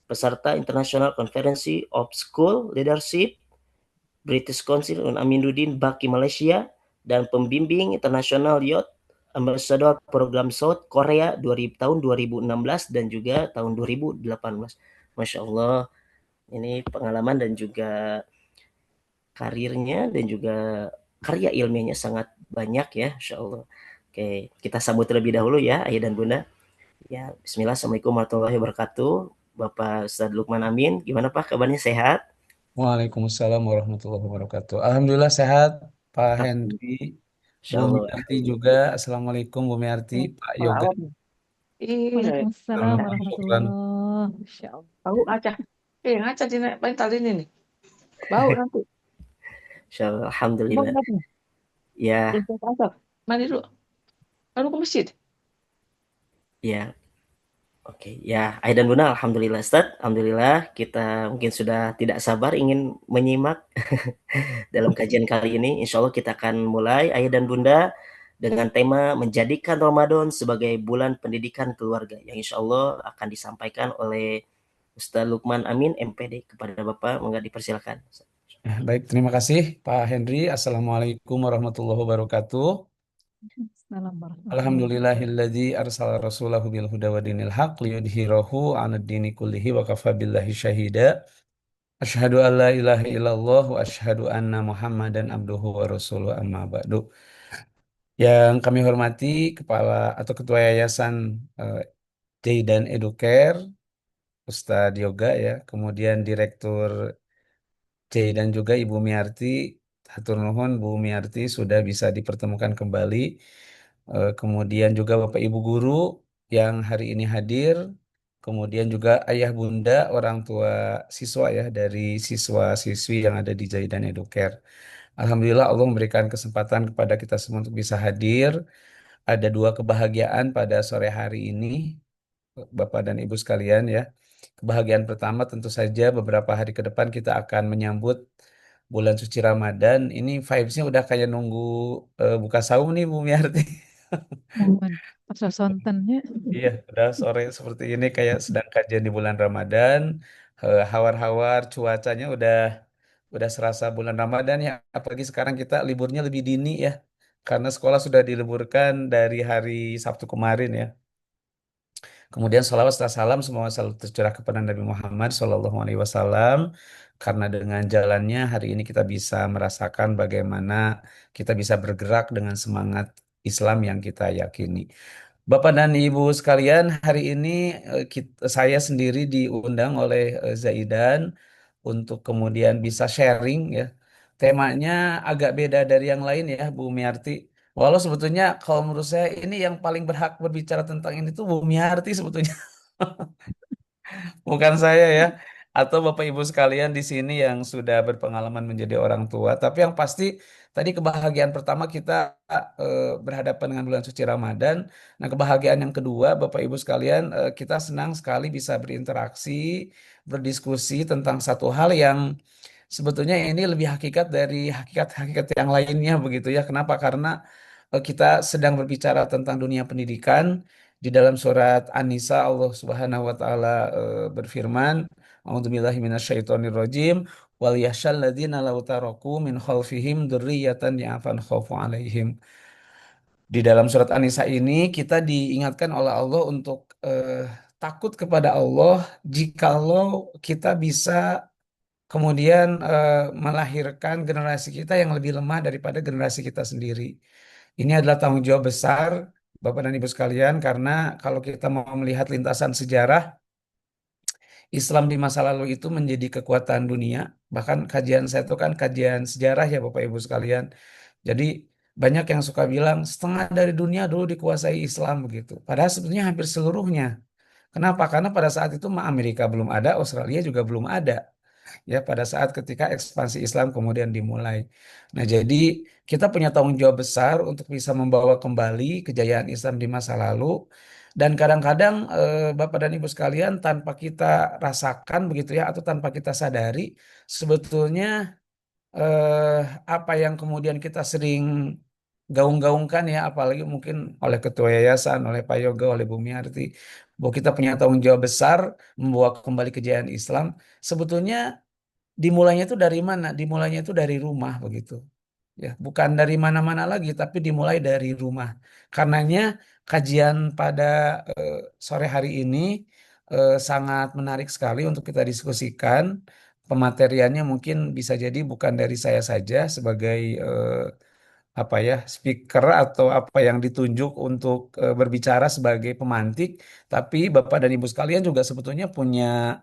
peserta International Conference of School Leadership British Council on Aminuddin Baki Malaysia, dan pembimbing internasional Youth Ambassador program South Korea tahun 2016 dan juga tahun 2018. Masya Allah, ini pengalaman dan juga karirnya dan juga karya ilmiahnya sangat banyak ya, Masya Allah. Oke, kita sambut terlebih dahulu ya, ayah dan bunda. Ya, bismillah, assalamualaikum warahmatullahi wabarakatuh. Bapak Ustadz Lukman Amin, gimana Pak kabarnya, sehat? Waalaikumsalam warahmatullahi wabarakatuh. Alhamdulillah sehat, Pak Hendy, Insya Bu Allah. Miarti juga. Assalamualaikum Bu Miarti, Pak Yoga. Waalaikumsalam warahmatullahi. Masya Allah. Bau ngaca. Ngaca di bantal ini nih. Bau nanti. Insya Allah, Mau alhamdulillah. ngapain? Ya, Jemput asal. Mandi dulu. Lalu ke masjid. ya. Oke, ya, Ayah dan Bunda, alhamdulillah Ustaz, alhamdulillah kita mungkin sudah tidak sabar ingin menyimak dalam kajian kali ini. Insya Allah kita akan mulai Ayah dan Bunda dengan tema menjadikan Ramadan sebagai bulan pendidikan keluarga yang insya Allah akan disampaikan oleh Ustaz Lukman Amin MPD. Kepada Bapak, monggo dipersilakan. Baik, terima kasih Pak Henry. Assalamualaikum warahmatullahi wabarakatuh. Assalamualaikum warahmatullahi Alhamdulillahilladzi arsala rasulahu bil huda wa dinil haq liyudhhirahu 'alad dini kullihi wa kafa billahi syahida. Asyhadu an la ilaha illallah wa asyhadu anna Muhammadan abduhu wa rasuluhu amma ba'du. Yang kami hormati Kepala atau Ketua Yayasan eh, Jaidan Educare, Ustadz Yoga ya, kemudian Direktur J dan juga Ibu Miarti. Hatur nuhun Bu Miarti sudah bisa dipertemukan kembali. Kemudian juga Bapak Ibu guru yang hari ini hadir. Kemudian juga ayah bunda orang tua siswa ya dari siswa-siswi yang ada di Jaidan Educare. Alhamdulillah Allah memberikan kesempatan kepada kita semua untuk bisa hadir. Ada dua kebahagiaan pada sore hari ini. Bapak dan Ibu sekalian ya. Kebahagiaan pertama tentu saja beberapa hari ke depan kita akan menyambut bulan suci Ramadan. Ini vibes-nya udah kayak nunggu buka saum nih Bu Miarti. Mohon pasal sontennya. Iya, udah sore seperti ini kayak sedang kajian di bulan Ramadan. Hawar-hawar cuacanya udah serasa bulan Ramadan ya. Apalagi sekarang kita liburnya lebih dini ya. Karena sekolah sudah diliburkan dari hari Sabtu kemarin ya. Kemudian salawat serta salam semua selalu tercurah kepada Nabi Muhammad SAW. Karena dengan jalannya hari ini kita bisa merasakan bagaimana kita bisa bergerak dengan semangat Islam yang kita yakini. Bapak dan Ibu sekalian, hari ini saya sendiri diundang oleh Zaidan untuk kemudian bisa sharing ya. Temanya agak beda dari yang lain ya, Bu Miarti. Walau sebetulnya kalau menurut saya ini yang paling berhak berbicara tentang ini tuh Bu Miarti sebetulnya, bukan saya ya. Atau Bapak Ibu sekalian di sini yang sudah berpengalaman menjadi orang tua. Tapi yang pasti tadi kebahagiaan pertama kita berhadapan dengan bulan suci Ramadan. Nah, kebahagiaan yang kedua Bapak Ibu sekalian kita senang sekali bisa berinteraksi, berdiskusi tentang satu hal yang sebetulnya ini lebih hakikat dari hakikat-hakikat yang lainnya begitu ya. Kenapa? Karena kita sedang berbicara tentang dunia pendidikan. Di dalam surat An-Nisa Allah Subhanahu wa taala berfirman, A'udzubillahi minasyaitonirrajim, wal yahsyal ladzina law taraku min khalfihim dzurriyyatan ya'fan khaufu 'alaihim. Di dalam surat An-Nisa ini kita diingatkan oleh Allah untuk takut kepada Allah jikalau kita bisa kemudian melahirkan generasi kita yang lebih lemah daripada generasi kita sendiri. Ini adalah tanggung jawab besar Bapak dan Ibu sekalian karena kalau kita mau melihat lintasan sejarah Islam di masa lalu itu menjadi kekuatan dunia. Bahkan kajian saya itu kan kajian sejarah ya Bapak Ibu sekalian. Jadi banyak yang suka bilang setengah dari dunia dulu dikuasai Islam begitu. Padahal sebetulnya hampir seluruhnya. Kenapa? Karena pada saat itu Amerika belum ada, Australia juga belum ada ya pada saat ketika ekspansi Islam kemudian dimulai. Nah, jadi kita punya tanggung jawab besar untuk bisa membawa kembali kejayaan Islam di masa lalu dan kadang-kadang Bapak dan Ibu sekalian tanpa kita rasakan begitu ya atau tanpa kita sadari sebetulnya eh, apa yang kemudian kita sering gaung-gaungkan ya apalagi mungkin oleh ketua yayasan, oleh Pak Yoga, oleh Bu Miarti bahwa kita punya tanggung jawab besar membawa kembali kejayaan Islam. Sebetulnya dimulainya itu dari mana? Dimulainya itu dari rumah begitu. Ya, bukan dari mana-mana lagi, tapi dimulai dari rumah. Karenanya kajian pada eh, sore hari ini sangat menarik sekali untuk kita diskusikan. Pemateriannya mungkin bisa jadi bukan dari saya saja sebagai apa ya speaker atau apa yang ditunjuk untuk berbicara sebagai pemantik, tapi Bapak dan Ibu sekalian juga sebetulnya punya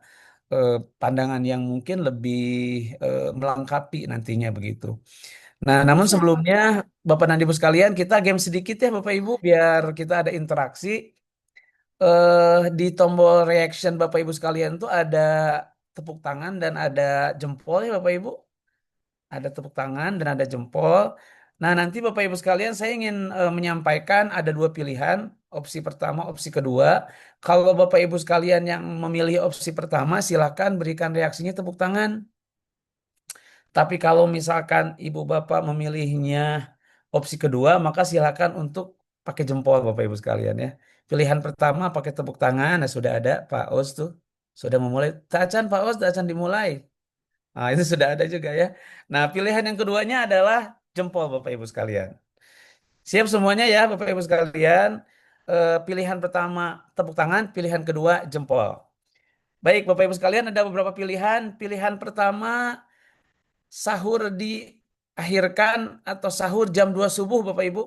eh, pandangan yang mungkin lebih melengkapi nantinya begitu. Nah, namun sebelumnya Bapak dan Ibu sekalian kita game sedikit ya Bapak Ibu biar kita ada interaksi. Di tombol reaction Bapak Ibu sekalian tuh ada tepuk tangan dan ada jempol ya Bapak Ibu. Ada tepuk tangan dan ada jempol. Nah, nanti Bapak Ibu sekalian, saya ingin menyampaikan ada dua pilihan, opsi pertama, opsi kedua. Kalau Bapak Ibu sekalian yang memilih opsi pertama, silakan berikan reaksinya tepuk tangan. Tapi kalau misalkan Ibu Bapak memilihnya opsi kedua, maka silakan untuk pakai jempol Bapak Ibu sekalian ya. Pilihan pertama pakai tepuk tangan, nah sudah ada Pak Os tuh. Sudah memulai. Tacan Pak Os, tacan dimulai. Nah, itu sudah ada juga ya. Nah, pilihan yang keduanya adalah jempol Bapak Ibu sekalian. Siap semuanya ya Bapak Ibu sekalian. Pilihan pertama tepuk tangan, pilihan kedua jempol. Baik Bapak Ibu sekalian, ada beberapa pilihan. Pilihan pertama, sahur diakhirkan atau sahur jam 2 subuh Bapak Ibu.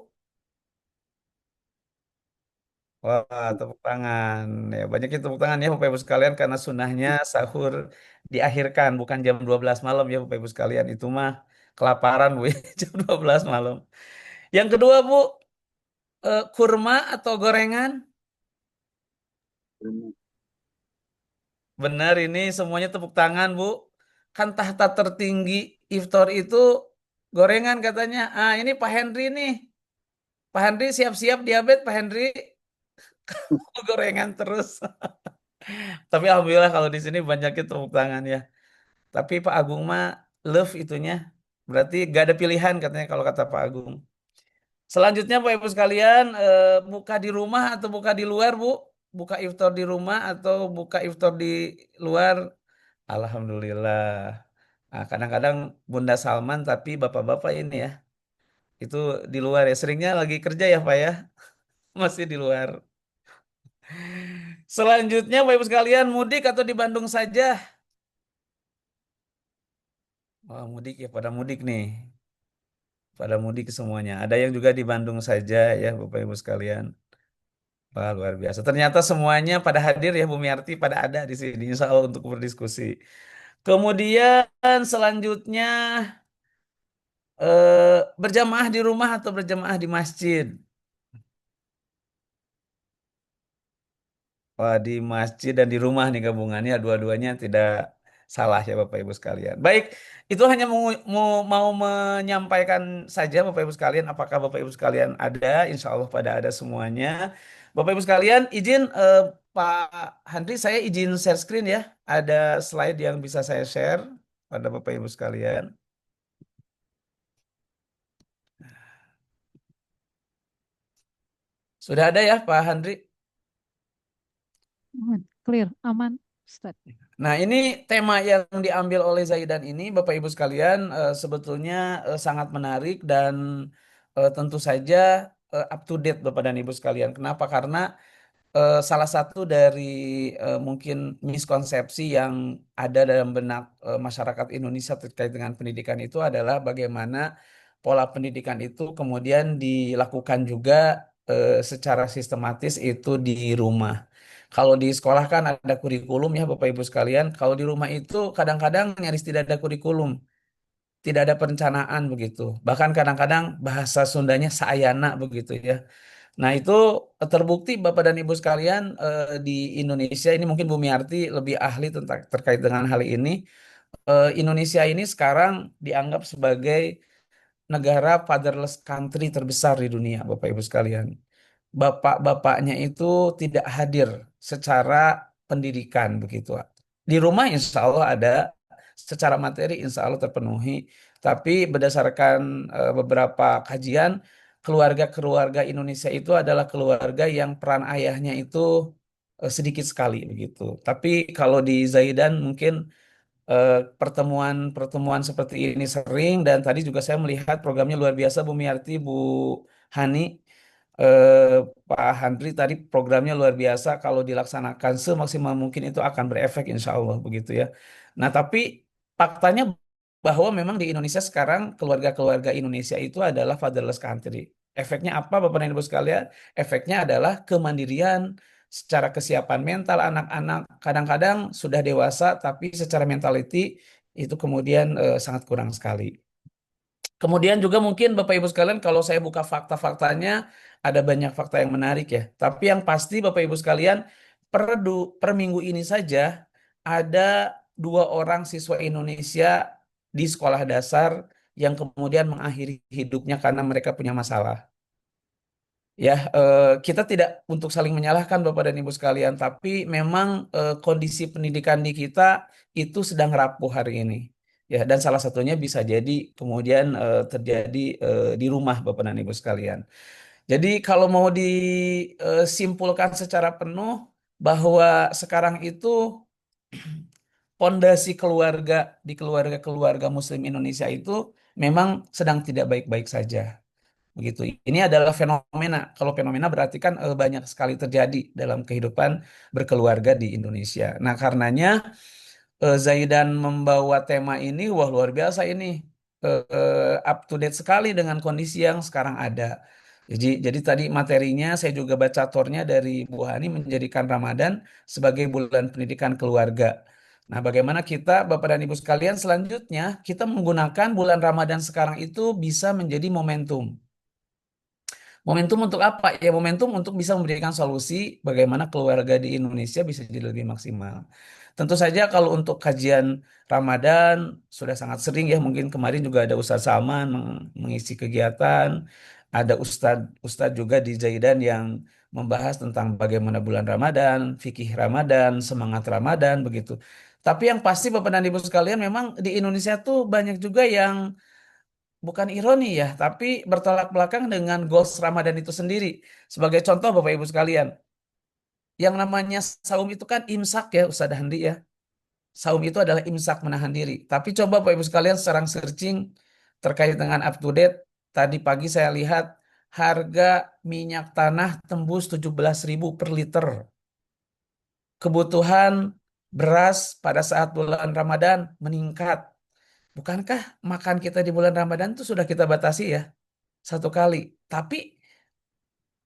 Wah, tepuk tangan. Ya, banyak yang tepuk tangan ya Bapak Ibu sekalian karena sunnahnya sahur diakhirkan bukan jam 12 malam ya Bapak Ibu sekalian. Itu mah kelaparan Bu ya, jam 12 malam. Yang kedua Bu, kurma atau gorengan? Benar ini semuanya tepuk tangan Bu. Kan tahta tertinggi iftar itu gorengan katanya. Ah, ini Pak Henry nih. Pak Henry siap-siap diabetes Pak Henry. Gorengan terus. Tapi alhamdulillah kalau di sini banyaknya tepuk tangan ya. Tapi Pak Agung mah love itunya. Berarti gak ada pilihan katanya kalau kata Pak Agung. Selanjutnya Pak Ibu sekalian, buka di rumah atau buka di luar Bu? Buka iftar di rumah atau buka iftar di luar? Alhamdulillah. Nah, kadang-kadang Bunda Salman tapi bapak-bapak ini ya, itu di luar ya. Seringnya lagi kerja ya Pak ya, masih di luar. Selanjutnya Bapak Ibu sekalian, mudik atau di Bandung saja? Wah, mudik ya, pada mudik nih. Pada mudik semuanya. Ada yang juga di Bandung saja ya Bapak Ibu sekalian. Wah, luar biasa. Ternyata semuanya pada hadir ya Bu Miarti, pada ada di sini insya Allah untuk berdiskusi. Kemudian selanjutnya berjamaah di rumah atau berjamaah di masjid? Wah, di masjid dan di rumah nih gabungannya, dua-duanya tidak salah ya Bapak Ibu sekalian. Baik, itu hanya mau menyampaikan saja Bapak Ibu sekalian, apakah Bapak Ibu sekalian ada, insya Allah pada ada semuanya. Bapak Ibu sekalian, izin Pak Handri, saya izin share screen ya. Ada slide yang bisa saya share pada Bapak Ibu sekalian. Sudah ada ya Pak Handri? Clear, aman, Ustaz. Nah, ini tema yang diambil oleh Zaidan ini, Bapak Ibu sekalian, sebetulnya sangat menarik dan tentu saja up to date Bapak dan Ibu sekalian. Kenapa? Karena salah satu dari mungkin miskonsepsi yang ada dalam benak masyarakat Indonesia terkait dengan pendidikan itu adalah bagaimana pola pendidikan itu kemudian dilakukan juga secara sistematis itu di rumah. Kalau di sekolah kan ada kurikulum ya Bapak Ibu sekalian. Kalau di rumah itu kadang-kadang nyaris tidak ada kurikulum, tidak ada perencanaan begitu. Bahkan kadang-kadang bahasa Sundanya saayana begitu ya. Nah, itu terbukti Bapak dan Ibu sekalian di Indonesia ini mungkin Bu Miarti lebih ahli tentang terkait dengan hal ini. Indonesia ini sekarang dianggap sebagai negara fatherless country terbesar di dunia, Bapak Ibu sekalian. Bapak-bapaknya itu tidak hadir secara pendidikan begitu. Di rumah insya Allah ada, secara materi insya Allah terpenuhi. Tapi berdasarkan beberapa kajian, keluarga-keluarga Indonesia itu adalah keluarga yang peran ayahnya itu sedikit sekali begitu. Tapi kalau di Zaidan mungkin pertemuan-pertemuan seperti ini sering dan tadi juga saya melihat programnya luar biasa Bu Miarti, Bu Hani, eh, Pak Handri tadi programnya luar biasa kalau dilaksanakan semaksimal mungkin itu akan berefek insya Allah begitu ya. Nah tapi faktanya bahwa memang di Indonesia sekarang keluarga-keluarga Indonesia itu adalah fatherless country. Efeknya apa Bapak dan Ibu sekalian? Efeknya adalah kemandirian, secara kesiapan mental anak-anak kadang-kadang sudah dewasa tapi secara mentality itu kemudian sangat kurang sekali. Kemudian juga mungkin Bapak Ibu sekalian kalau saya buka fakta-faktanya ada banyak fakta yang menarik ya. Tapi yang pasti Bapak Ibu sekalian per minggu ini saja ada 2 orang siswa Indonesia di sekolah dasar yang kemudian mengakhiri hidupnya karena mereka punya masalah. Ya, kita tidak untuk saling menyalahkan Bapak dan Ibu sekalian, tapi memang kondisi pendidikan di kita itu sedang rapuh hari ini. Ya, dan salah satunya bisa jadi kemudian terjadi di rumah Bapak dan Ibu sekalian. Jadi kalau mau disimpulkan secara penuh bahwa sekarang itu pondasi keluarga di keluarga-keluarga Muslim Indonesia itu memang sedang tidak baik-baik saja. Begitu. Ini adalah fenomena. Kalau fenomena berarti kan banyak sekali terjadi dalam kehidupan berkeluarga di Indonesia. Nah, karenanya Zaidan membawa tema ini, wah luar biasa ini. Up to date sekali dengan kondisi yang sekarang ada. Jadi tadi materinya saya juga baca tornya dari Bu Hani menjadikan Ramadan sebagai bulan pendidikan keluarga. Nah, bagaimana kita, Bapak dan Ibu sekalian, selanjutnya kita menggunakan bulan Ramadan sekarang itu bisa menjadi momentum. Momentum untuk apa? Ya momentum untuk bisa memberikan solusi bagaimana keluarga di Indonesia bisa jadi lebih maksimal. Tentu saja kalau untuk kajian Ramadan sudah sangat sering ya, mungkin kemarin juga ada Ustadz Salman mengisi kegiatan, ada Ustadz juga di Zaidan yang membahas tentang bagaimana bulan Ramadan, fikih Ramadan, semangat Ramadan begitu. Tapi yang pasti Bapak dan Ibu sekalian memang di Indonesia tuh banyak juga yang bukan ironi ya, tapi bertolak belakang dengan goals Ramadan itu sendiri. Sebagai contoh Bapak Ibu sekalian, yang namanya saum itu kan imsak ya Ustaz Handi ya. Saum itu adalah imsak menahan diri. Tapi coba Bapak Ibu sekalian serang searching terkait dengan up to date. Tadi pagi saya lihat harga minyak tanah tembus 17.000 per liter. Kebutuhan beras pada saat bulan Ramadan meningkat. Bukankah makan kita di bulan Ramadan itu sudah kita batasi ya? Satu kali. Tapi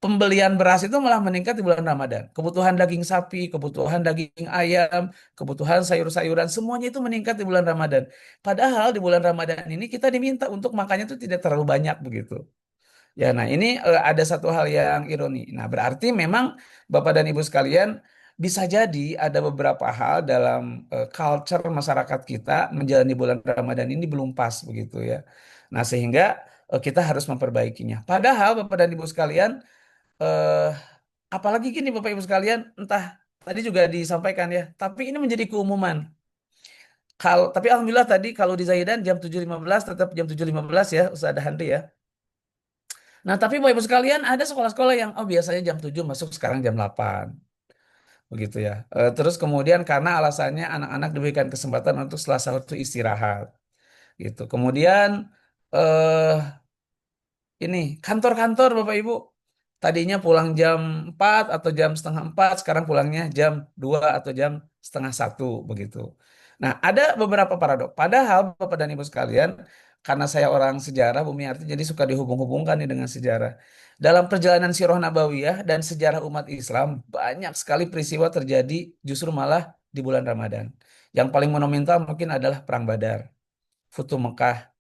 pembelian beras itu malah meningkat di bulan Ramadan. Kebutuhan daging sapi, kebutuhan daging ayam, kebutuhan sayur-sayuran, semuanya itu meningkat di bulan Ramadan. Padahal di bulan Ramadan ini kita diminta untuk makannya itu tidak terlalu banyak begitu. Ya, nah ini ada satu hal yang ironi. Nah, berarti memang Bapak dan Ibu sekalian bisa jadi ada beberapa hal dalam culture masyarakat kita menjalani bulan Ramadan ini belum pas begitu ya. Nah, sehingga kita harus memperbaikinya. Padahal Bapak dan Ibu sekalian, eh, apalagi gini Bapak Ibu sekalian, entah tadi juga disampaikan ya, tapi ini menjadi keumuman. Tapi alhamdulillah tadi kalau di Zaidan jam 7.15 tetap jam 7.15 ya, Ustaz Handri ya. Nah, tapi Bapak Ibu sekalian ada sekolah-sekolah yang biasanya jam 7 masuk sekarang jam 8 begitu ya. Terus kemudian karena alasannya anak-anak diberikan kesempatan untuk setelah sahur itu istirahat gitu. Kemudian eh ini kantor-kantor Bapak Ibu tadinya pulang jam 4 atau jam setengah 4, sekarang pulangnya jam 2 atau jam setengah 1 begitu. Nah, ada beberapa paradok. Padahal Bapak dan Ibu sekalian, karena saya orang sejarah, Bumi Arti, jadi suka dihubung-hubungkan nih dengan sejarah. Dalam perjalanan Sirah Nabawiyah dan sejarah umat Islam, banyak sekali peristiwa terjadi justru malah di bulan Ramadan. Yang paling monumental mungkin adalah Perang Badar, Futuh Mekah,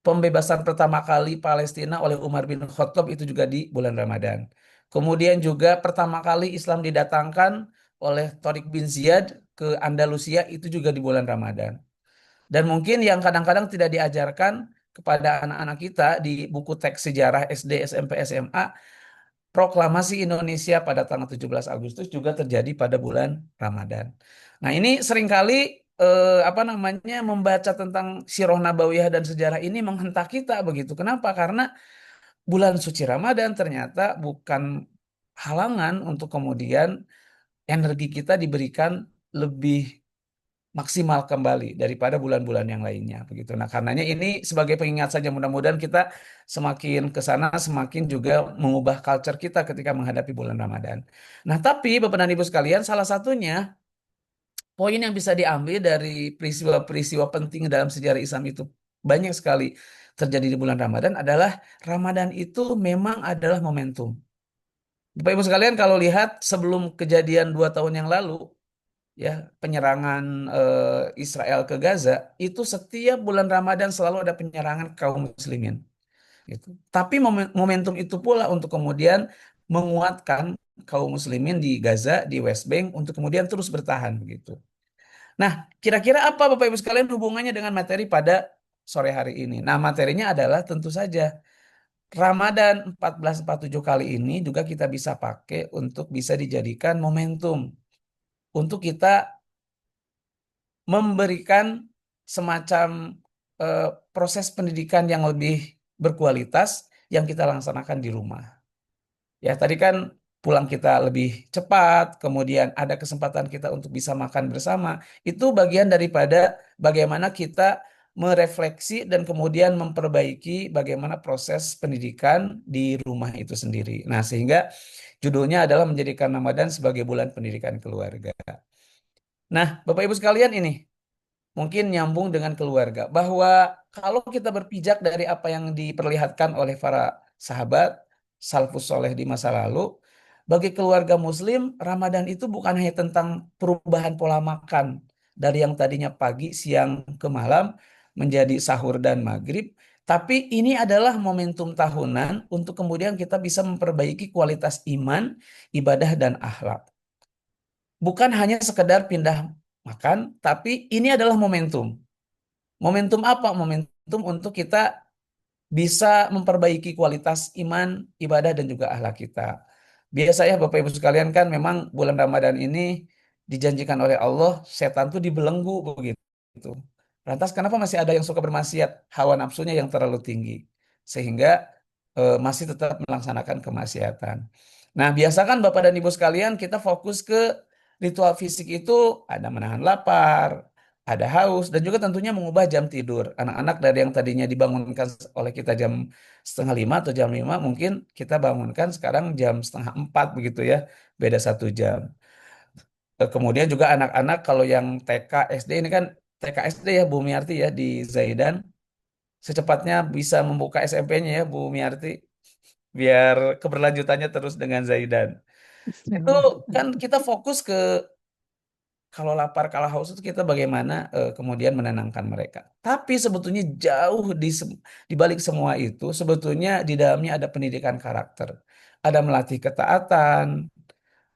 pembebasan pertama kali Palestina oleh Umar bin Khattab itu juga di bulan Ramadan. Kemudian juga pertama kali Islam didatangkan oleh Tariq bin Ziyad ke Andalusia itu juga di bulan Ramadan. Dan mungkin yang kadang-kadang tidak diajarkan kepada anak-anak kita di buku teks sejarah SD, SMP, SMA, proklamasi Indonesia pada tanggal 17 Agustus juga terjadi pada bulan Ramadan. Nah, ini seringkali apa namanya membaca tentang Sirah Nabawiyah dan sejarah ini menghentak kita begitu. Kenapa? Karena bulan suci Ramadan ternyata bukan halangan untuk kemudian energi kita diberikan lebih maksimal kembali daripada bulan-bulan yang lainnya begitu. Nah, karenanya ini sebagai pengingat saja mudah-mudahan kita semakin ke sana semakin juga mengubah culture kita ketika menghadapi bulan Ramadan. Nah, tapi Bapak dan Ibu sekalian, salah satunya poin yang bisa diambil dari peristiwa-peristiwa penting dalam sejarah Islam itu banyak sekali terjadi di bulan Ramadan adalah Ramadan itu memang adalah momentum. Bapak Ibu sekalian kalau lihat sebelum kejadian 2 tahun yang lalu ya penyerangan Israel ke Gaza itu setiap bulan Ramadan selalu ada penyerangan kaum muslimin gitu. Tapi momentum itu pula untuk kemudian menguatkan kaum muslimin di Gaza, di West Bank untuk kemudian terus bertahan begitu. Nah, kira-kira apa Bapak Ibu sekalian hubungannya dengan materi pada sore hari ini. Nah, materinya adalah tentu saja Ramadan 1447 kali ini juga kita bisa pakai untuk bisa dijadikan momentum untuk kita memberikan semacam proses pendidikan yang lebih berkualitas yang kita laksanakan di rumah. Ya, tadi kan pulang kita lebih cepat, kemudian ada kesempatan kita untuk bisa makan bersama. Itu bagian daripada bagaimana kita merefleksi dan kemudian memperbaiki bagaimana proses pendidikan di rumah itu sendiri. Nah, sehingga judulnya adalah menjadikan Ramadan sebagai bulan pendidikan keluarga. Nah, Bapak Ibu sekalian ini mungkin nyambung dengan keluarga bahwa kalau kita berpijak dari apa yang diperlihatkan oleh para sahabat salafus soleh di masa lalu, bagi keluarga Muslim Ramadan itu bukan hanya tentang perubahan pola makan dari yang tadinya pagi, siang ke malam menjadi sahur dan maghrib, tapi ini adalah momentum tahunan untuk kemudian kita bisa memperbaiki kualitas iman, ibadah dan akhlak. Bukan hanya sekedar pindah makan, tapi ini adalah momentum. Momentum apa? Momentum untuk kita bisa memperbaiki kualitas iman, ibadah, dan juga akhlak kita. Biasanya Bapak Ibu sekalian kan memang bulan Ramadan ini dijanjikan oleh Allah, setan tuh dibelenggu begitu. Lantas kenapa masih ada yang suka bermaksiat? Hawa nafsunya yang terlalu tinggi. Sehingga masih tetap melaksanakan kemaksiatan. Nah, biasa kan Bapak dan Ibu sekalian kita fokus ke ritual fisik itu ada menahan lapar, ada haus, dan juga tentunya mengubah jam tidur. Anak-anak dari yang tadinya dibangunkan oleh kita jam setengah lima atau jam lima, mungkin kita bangunkan sekarang jam setengah empat begitu ya, beda 1 jam. Kemudian juga anak-anak kalau yang TK, SD ini kan TK SD ya Bu Miarti ya di Zaidan, secepatnya bisa membuka SMP-nya ya Bu Miarti, biar keberlanjutannya terus dengan Zaidan. Itu Bismillah. kan kita fokus ke kalau lapar, kalau haus itu kita bagaimana kemudian menenangkan mereka. Tapi sebetulnya jauh di balik semua itu, sebetulnya di dalamnya ada pendidikan karakter. Ada melatih ketaatan,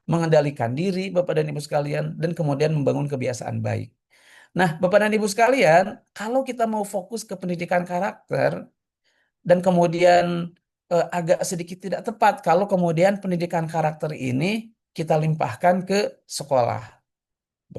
mengendalikan diri Bapak dan Ibu sekalian, dan kemudian membangun kebiasaan baik. Nah, Bapak dan Ibu sekalian, kalau kita mau fokus ke pendidikan karakter, dan kemudian agak sedikit tidak tepat kalau kemudian pendidikan karakter ini kita limpahkan ke sekolah.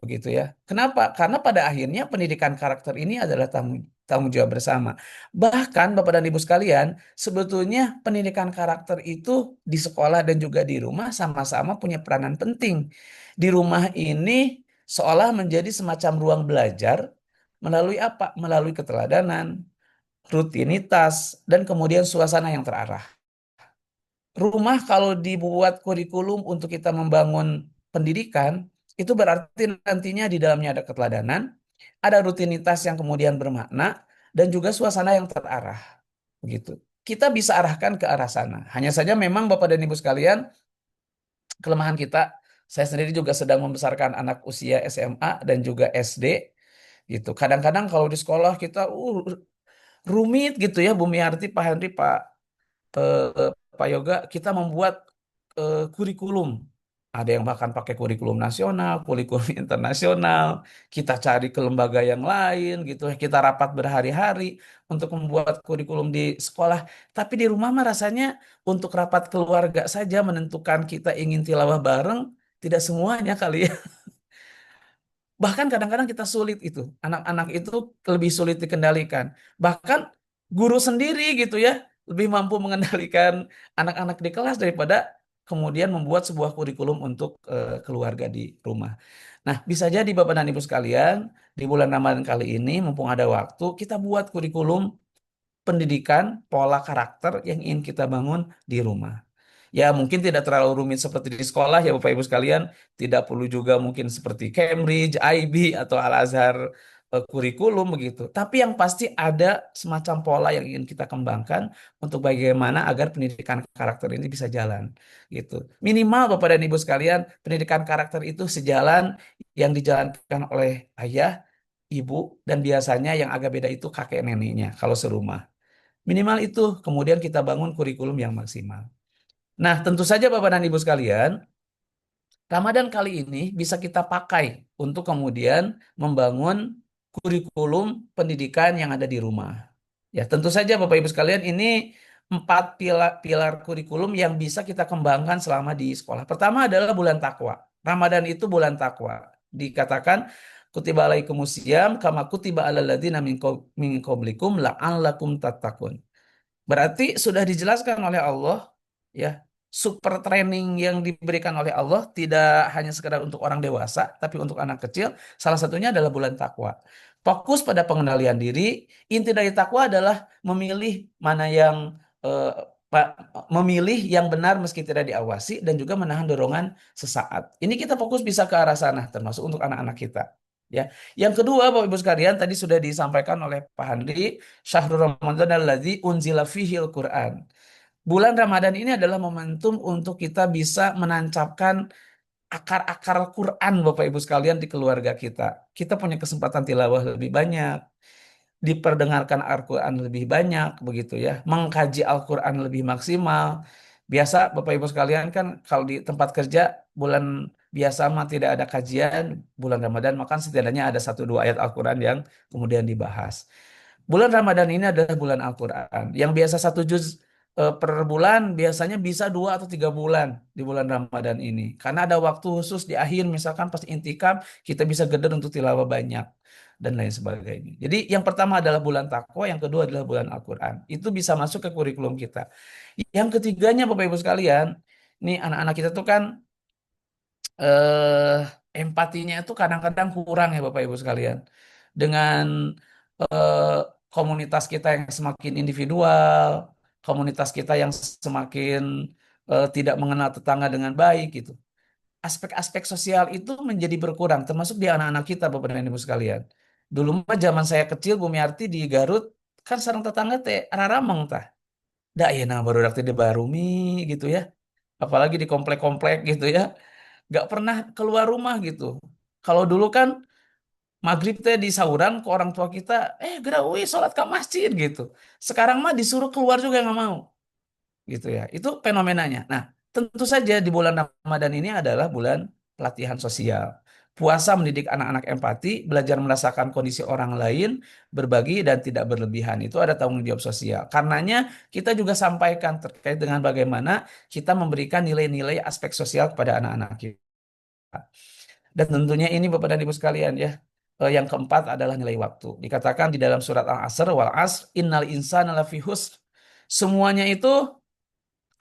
Begitu ya. Kenapa? Karena pada akhirnya pendidikan karakter ini adalah tanggung jawab bersama. Bahkan Bapak dan Ibu sekalian, sebetulnya pendidikan karakter itu di sekolah dan juga di rumah sama-sama punya peranan penting. Di rumah ini seolah menjadi semacam ruang belajar melalui apa? Melalui keteladanan, rutinitas, dan kemudian suasana yang terarah. Rumah kalau dibuat kurikulum untuk kita membangun pendidikan, itu berarti nantinya di dalamnya ada keteladanan, ada rutinitas yang kemudian bermakna, dan juga suasana yang terarah. Begitu. Kita bisa arahkan ke arah sana. Hanya saja memang Bapak dan Ibu sekalian, kelemahan kita, saya sendiri juga sedang membesarkan anak usia SMA dan juga SD, gitu. Kadang-kadang kalau di sekolah kita rumit gitu ya, Bu Miarti, Pak Henry, Pak Yoga, kita membuat kurikulum. Ada yang bahkan pakai kurikulum nasional, kurikulum internasional. Kita cari ke lembaga yang lain gitu. Kita rapat berhari-hari untuk membuat kurikulum di sekolah. Tapi di rumah mah rasanya untuk rapat keluarga saja menentukan kita ingin tilawah bareng, tidak semuanya kali ya. Bahkan kadang-kadang kita sulit itu. Anak-anak itu lebih sulit dikendalikan. Bahkan guru sendiri gitu ya, lebih mampu mengendalikan anak-anak di kelas daripada kemudian membuat sebuah kurikulum untuk keluarga di rumah. Nah, bisa jadi Bapak dan Ibu sekalian, di bulan Ramadan kali ini, mumpung ada waktu, kita buat kurikulum pendidikan, pola karakter yang ingin kita bangun di rumah. Ya mungkin tidak terlalu rumit seperti di sekolah ya Bapak Ibu sekalian, tidak perlu juga mungkin seperti Cambridge, IB atau Al-Azhar kurikulum begitu. Tapi yang pasti ada semacam pola yang ingin kita kembangkan untuk bagaimana agar pendidikan karakter ini bisa jalan gitu. Minimal Bapak dan Ibu sekalian, pendidikan karakter itu sejalan yang dijalankan oleh ayah, ibu, dan biasanya yang agak beda itu kakek neneknya kalau serumah. Minimal itu, kemudian kita bangun kurikulum yang maksimal. Nah, tentu saja Bapak dan Ibu sekalian, Ramadan kali ini bisa kita pakai untuk kemudian membangun kurikulum pendidikan yang ada di rumah. Ya, tentu saja Bapak Ibu sekalian, ini 4 pilar kurikulum yang bisa kita kembangkan selama di sekolah. Pertama adalah bulan takwa. Ramadan itu bulan takwa. Dikatakan kutiba alaikumusiyam kama kutiba alal ladzina min qablikum la'allakum tattaqun. Berarti sudah dijelaskan oleh Allah, ya, super training yang diberikan oleh Allah tidak hanya sekedar untuk orang dewasa, tapi untuk anak kecil. Salah satunya adalah bulan takwa. Fokus pada pengendalian diri. Inti dari takwa adalah memilih mana yang eh, memilih yang benar meski tidak diawasi dan juga menahan dorongan sesaat. Ini kita fokus bisa ke arah sana, termasuk untuk anak-anak kita. Ya, yang kedua, Bapak Ibu sekalian, tadi sudah disampaikan oleh Pak Handri, Syahrul Ramadan alladzi unzila fihil Quran. Bulan Ramadan ini adalah momentum untuk kita bisa menancapkan akar-akar Quran, Bapak Ibu sekalian, di keluarga kita. Kita punya kesempatan tilawah lebih banyak, diperdengarkan Al-Quran lebih banyak, begitu ya, mengkaji Al-Quran lebih maksimal. Biasa Bapak Ibu sekalian kan kalau di tempat kerja bulan biasa mah tidak ada kajian, bulan Ramadan maka setidaknya ada 1-2 ayat Al-Quran yang kemudian dibahas. Bulan Ramadan ini adalah bulan Al-Quran. Yang biasa 1 juz per bulan biasanya bisa 2 atau 3 bulan di bulan Ramadan ini. Karena ada waktu khusus di akhir, misalkan pas intikam, kita bisa geder untuk tilawah banyak dan lain sebagainya. Jadi yang pertama adalah bulan takwa, yang kedua adalah bulan Al-Quran. Itu bisa masuk ke kurikulum kita. Yang ketiganya Bapak Ibu sekalian, nih anak-anak kita tuh kan eh, empatinya itu kadang-kadang kurang ya Bapak Ibu sekalian. Dengan eh, komunitas kita yang semakin individual, komunitas kita yang semakin tidak mengenal tetangga dengan baik gitu. Aspek-aspek sosial itu menjadi berkurang, termasuk di anak-anak kita Bapak dan Ibu sekalian. Dulu mah zaman saya kecil Bumiarti di Garut kan sareng tetangga teh ararameng tah. Da ieu nah baru teh di Barumi gitu ya. Apalagi di komplek-komplek gitu ya. Gak pernah keluar rumah gitu. Kalau dulu kan maghrib teh di sauran ke orang tua kita, geura euy sholat ke masjid gitu. Sekarang mah disuruh keluar juga nggak mau gitu ya. Itu fenomenanya. Nah, tentu saja di bulan Ramadan ini adalah bulan pelatihan sosial. Puasa mendidik anak-anak empati, belajar merasakan kondisi orang lain, berbagi dan tidak berlebihan. Itu ada tanggung jawab sosial. Karenanya kita juga sampaikan terkait dengan bagaimana kita memberikan nilai-nilai aspek sosial kepada anak-anak kita. Dan tentunya ini Bapak dan Ibu sekalian ya. Yang keempat adalah nilai waktu. Dikatakan di dalam surat Al-Asr, wal asr innal insana lafi husr. Semuanya itu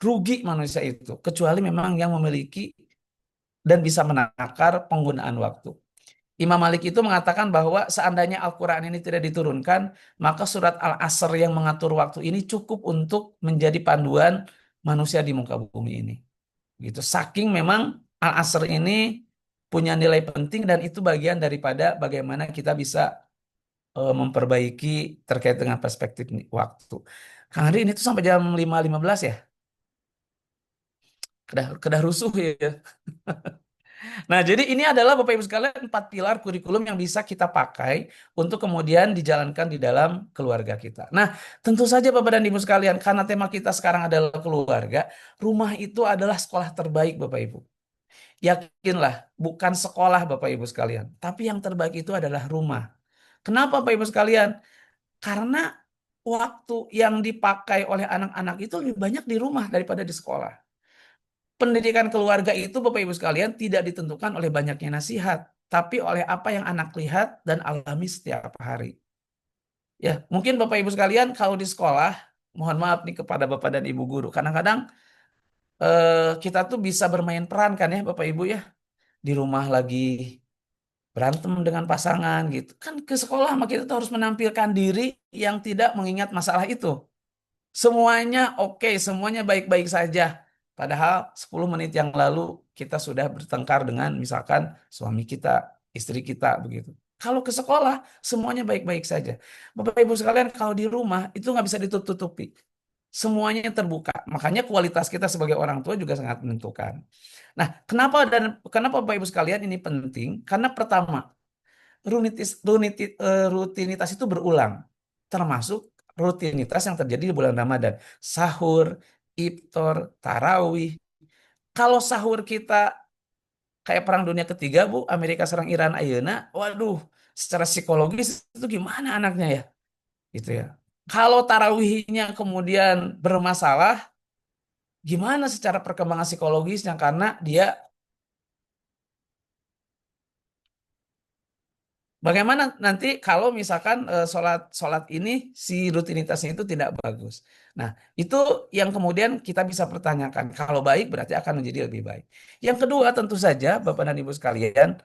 rugi manusia itu, kecuali memang yang memiliki dan bisa menakar penggunaan waktu. Imam Malik itu mengatakan bahwa seandainya Al-Quran ini tidak diturunkan, maka surat Al-Asr yang mengatur waktu ini cukup untuk menjadi panduan manusia di muka bumi ini. Gitu. Saking memang Al-Asr ini punya nilai penting dan itu bagian daripada bagaimana kita bisa memperbaiki terkait dengan perspektif waktu. Kang Hari ini tuh sampai jam 5.15 ya? Kedah rusuh ya. Nah, jadi ini adalah Bapak Ibu sekalian 4 pilar kurikulum yang bisa kita pakai untuk kemudian dijalankan di dalam keluarga kita. Nah, tentu saja Bapak dan Ibu sekalian, karena tema kita sekarang adalah keluarga, rumah itu adalah sekolah terbaik Bapak Ibu. Yakinlah, bukan sekolah Bapak Ibu sekalian, tapi yang terbaik itu adalah rumah. Kenapa Bapak Ibu sekalian? Karena waktu yang dipakai oleh anak-anak itu lebih banyak di rumah daripada di sekolah. Pendidikan keluarga itu Bapak Ibu sekalian tidak ditentukan oleh banyaknya nasihat, tapi oleh apa yang anak lihat dan alami setiap hari. Ya, mungkin Bapak Ibu sekalian kalau di sekolah, mohon maaf nih kepada Bapak dan Ibu guru, kadang-kadang kita tuh bisa bermain peran kan ya Bapak Ibu ya, di rumah lagi berantem dengan pasangan gitu. Kan ke sekolah mah kita tuh harus menampilkan diri yang tidak mengingat masalah itu. Semuanya oke, semuanya baik-baik saja. Padahal 10 menit yang lalu kita sudah bertengkar dengan misalkan suami kita, istri kita begitu. Kalau ke sekolah semuanya baik-baik saja. Bapak Ibu sekalian kalau di rumah itu nggak bisa ditutup-tutupi. Semuanya terbuka. Makanya kualitas kita sebagai orang tua juga sangat menentukan. Nah, kenapa Bapak Ibu sekalian ini penting? Karena pertama, rutinitas itu berulang, termasuk rutinitas yang terjadi di bulan Ramadan. Sahur, iftar, tarawih. Kalau sahur kita kayak Perang Dunia Ketiga, Bu, Amerika serang Iran ayeuna, waduh, secara psikologis itu gimana anaknya ya, gitu ya. Kalau tarawihnya kemudian bermasalah, gimana secara perkembangan psikologisnya karena dia bagaimana nanti kalau misalkan sholat sholat ini si rutinitasnya itu tidak bagus. Nah, itu yang kemudian kita bisa pertanyakan. Kalau baik berarti akan menjadi lebih baik. Yang kedua tentu saja Bapak dan Ibu sekalian,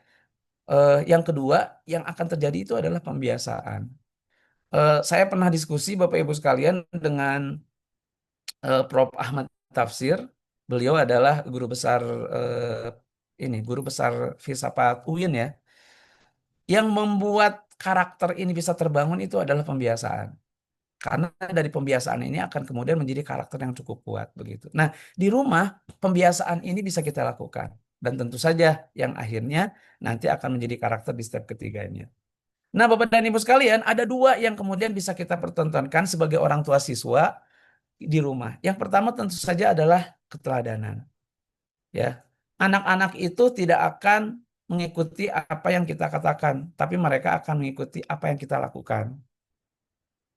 yang kedua yang akan terjadi itu adalah pembiasaan. Saya pernah diskusi Bapak Ibu sekalian dengan Prof. Ahmad Tafsir. Beliau adalah guru besar filsafat UIN ya. Yang membuat karakter ini bisa terbangun itu adalah pembiasaan. Karena dari pembiasaan ini akan kemudian menjadi karakter yang cukup kuat begitu. Nah, di rumah pembiasaan ini bisa kita lakukan dan tentu saja yang akhirnya nanti akan menjadi karakter di step ketiganya. Nah, Bapak dan Ibu sekalian, ada dua yang kemudian bisa kita pertontonkan sebagai orang tua siswa di rumah. Yang pertama tentu saja adalah keteladanan. Ya, anak-anak itu tidak akan mengikuti apa yang kita katakan, tapi mereka akan mengikuti apa yang kita lakukan.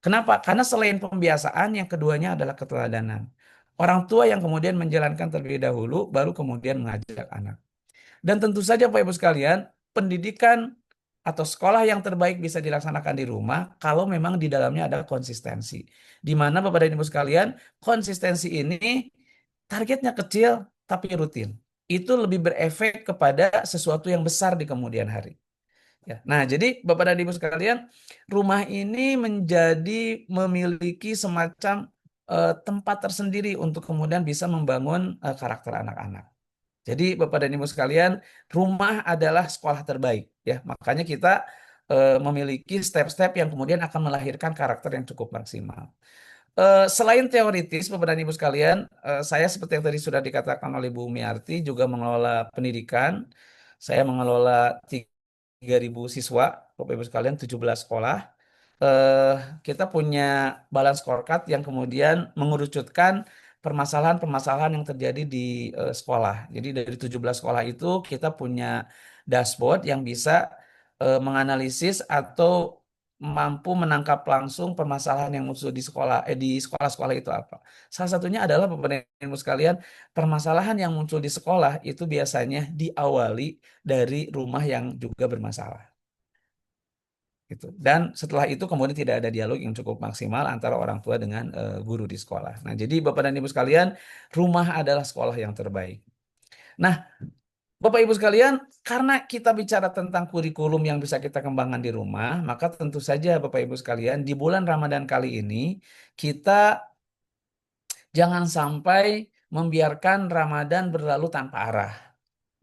Kenapa? Karena selain pembiasaan, yang keduanya adalah keteladanan. Orang tua yang kemudian menjalankan terlebih dahulu, baru kemudian mengajak anak. Dan tentu saja Bapak Ibu sekalian, pendidikan atau sekolah yang terbaik bisa dilaksanakan di rumah kalau memang di dalamnya ada konsistensi. Di mana Bapak dan Ibu sekalian, konsistensi ini targetnya kecil tapi rutin. Itu lebih berefek kepada sesuatu yang besar di kemudian hari. Ya. Nah, jadi Bapak dan Ibu sekalian, rumah ini menjadi memiliki semacam tempat tersendiri untuk kemudian bisa membangun karakter anak-anak. Jadi Bapak dan Ibu sekalian, rumah adalah sekolah terbaik ya. Makanya kita memiliki step-step yang kemudian akan melahirkan karakter yang cukup maksimal. Selain teoritis, Bapak dan Ibu sekalian, saya seperti yang tadi sudah dikatakan oleh Bu Miarti juga mengelola pendidikan. Saya mengelola 3.000 siswa, Bapak Ibu sekalian, 17 sekolah. eh, kita punya balance scorecard yang kemudian mengerucutkan permasalahan-permasalahan yang terjadi di sekolah. Jadi dari 17 sekolah itu kita punya dashboard yang bisa menganalisis atau mampu menangkap langsung permasalahan yang muncul di sekolah-sekolah itu apa. Salah satunya adalah Bapak dan Ibu sekalian, permasalahan yang muncul di sekolah itu biasanya diawali dari rumah yang juga bermasalah gitu. Dan setelah itu kemudian tidak ada dialog yang cukup maksimal antara orang tua dengan guru di sekolah. Nah, jadi Bapak dan Ibu sekalian, rumah adalah sekolah yang terbaik. Nah, Bapak Ibu sekalian, karena kita bicara tentang kurikulum yang bisa kita kembangkan di rumah, maka tentu saja Bapak Ibu sekalian, di bulan Ramadan kali ini kita jangan sampai membiarkan Ramadan berlalu tanpa arah.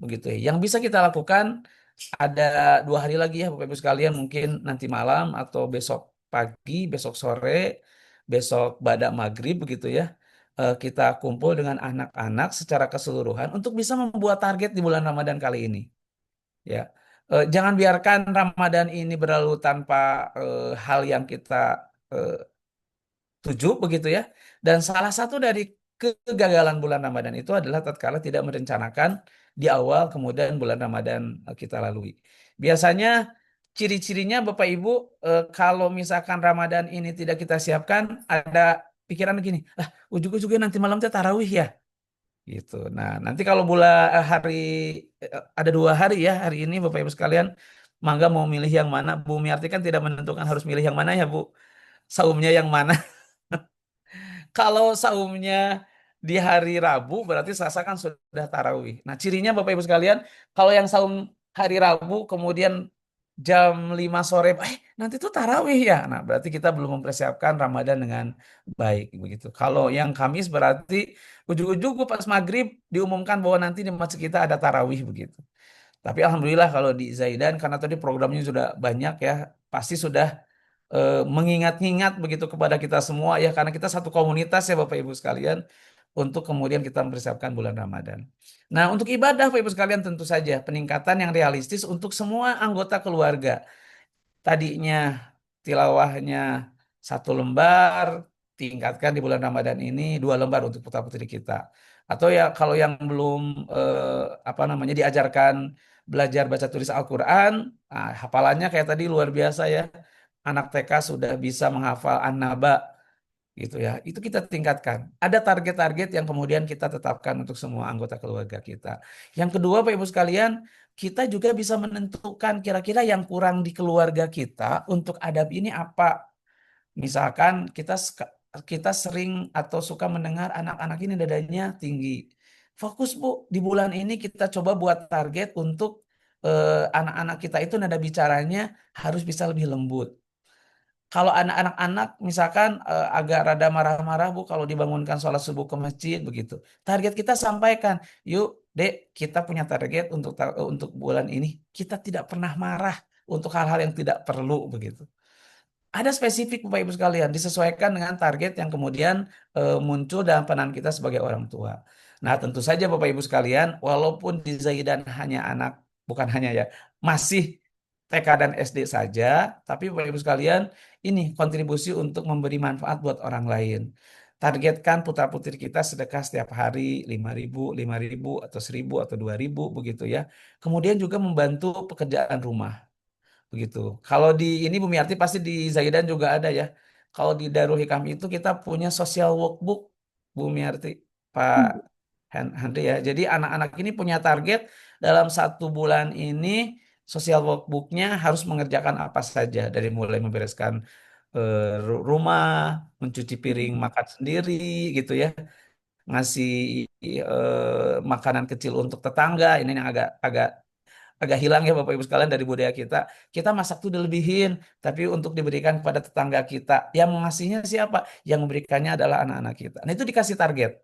Begitu ya. Yang bisa kita lakukan ada 2 hari lagi ya Bapak Ibu sekalian, mungkin nanti malam atau besok pagi, besok sore, besok badak maghrib begitu ya. Kita kumpul dengan anak-anak secara keseluruhan untuk bisa membuat target di bulan Ramadan kali ini. Ya, jangan biarkan Ramadan ini berlalu tanpa hal yang kita eh, tuju begitu ya. Dan salah satu dari kegagalan bulan Ramadan itu adalah tatkala tidak merencanakan di awal kemudian bulan Ramadan kita lalui. Biasanya ciri-cirinya Bapak Ibu, kalau misalkan Ramadan ini tidak kita siapkan, ada pikiran gini, ah ujug-ujugnya nanti malam teh tarawih ya gitu. Nah, nanti kalau ada 2 hari ya hari ini Bapak Ibu sekalian, mangga mau milih yang mana. Bu Miarti kan tidak menentukan harus milih yang mana ya Bu, saumnya yang mana. Kalau saumnya di hari Rabu berarti Selasa kan sudah tarawih. Nah, cirinya Bapak Ibu sekalian, kalau yang saum hari Rabu kemudian jam 5 sore, nanti tuh tarawih ya. Nah, berarti kita belum mempersiapkan Ramadan dengan baik begitu. Kalau yang Kamis berarti ujung-ujung pas maghrib diumumkan bahwa nanti di masjid kita ada tarawih begitu. Tapi alhamdulillah kalau di Zaidan karena tadi programnya sudah banyak ya, pasti sudah mengingat-ingat begitu kepada kita semua ya karena kita satu komunitas ya Bapak Ibu sekalian untuk kemudian kita mempersiapkan bulan Ramadan. Nah, untuk ibadah Bapak Ibu sekalian tentu saja peningkatan yang realistis untuk semua anggota keluarga. Tadinya tilawahnya 1 lembar, tingkatkan di bulan Ramadan ini 2 lembar untuk putra-putri kita. Atau ya kalau yang belum apa namanya diajarkan belajar baca tulis Al-Quran, nah, hafalannya kayak tadi luar biasa ya. Anak TK sudah bisa menghafal An-Naba gitu ya. Itu kita tingkatkan. Ada target-target yang kemudian kita tetapkan untuk semua anggota keluarga kita. Yang kedua, Pak Ibu sekalian, kita juga bisa menentukan kira-kira yang kurang di keluarga kita untuk adab ini apa. Misalkan kita sering atau suka mendengar anak-anak ini dadanya tinggi. Fokus Bu, di bulan ini kita coba buat target untuk anak-anak kita itu nada bicaranya harus bisa lebih lembut. Kalau anak-anak misalkan agak rada marah-marah Bu kalau dibangunkan sholat subuh ke masjid begitu. Target kita sampaikan, yuk Dek, kita punya target untuk bulan ini. Kita tidak pernah marah untuk hal-hal yang tidak perlu begitu. Ada spesifik Bapak Ibu sekalian, disesuaikan dengan target yang kemudian muncul dalam pandangan kita sebagai orang tua. Nah, tentu saja Bapak Ibu sekalian, walaupun di Zaidan hanya anak, bukan hanya ya, masih TK dan SD saja, tapi Bapak Ibu sekalian, ini kontribusi untuk memberi manfaat buat orang lain. Targetkan putra-putri kita sedekah setiap hari 5.000, 5.000 atau 1.000 atau 2.000 begitu ya. Kemudian juga membantu pekerjaan rumah. Begitu. Kalau di ini Bu Miarti pasti di Zaidan juga ada ya. Kalau di Darul Hikam itu kita punya social workbook Bu Miarti, Pak Henry ya. Jadi anak-anak ini punya target dalam 1 bulan ini social workbooknya harus mengerjakan apa saja dari mulai membereskan rumah, mencuci piring makan sendiri gitu ya, ngasih makanan kecil untuk tetangga. Ini yang agak agak agak hilang ya Bapak Ibu sekalian dari budaya kita. Kita masak tuh dilebihin, tapi untuk diberikan kepada tetangga kita. Yang mengasihnya siapa? Yang memberikannya adalah anak-anak kita. Nah itu dikasih target.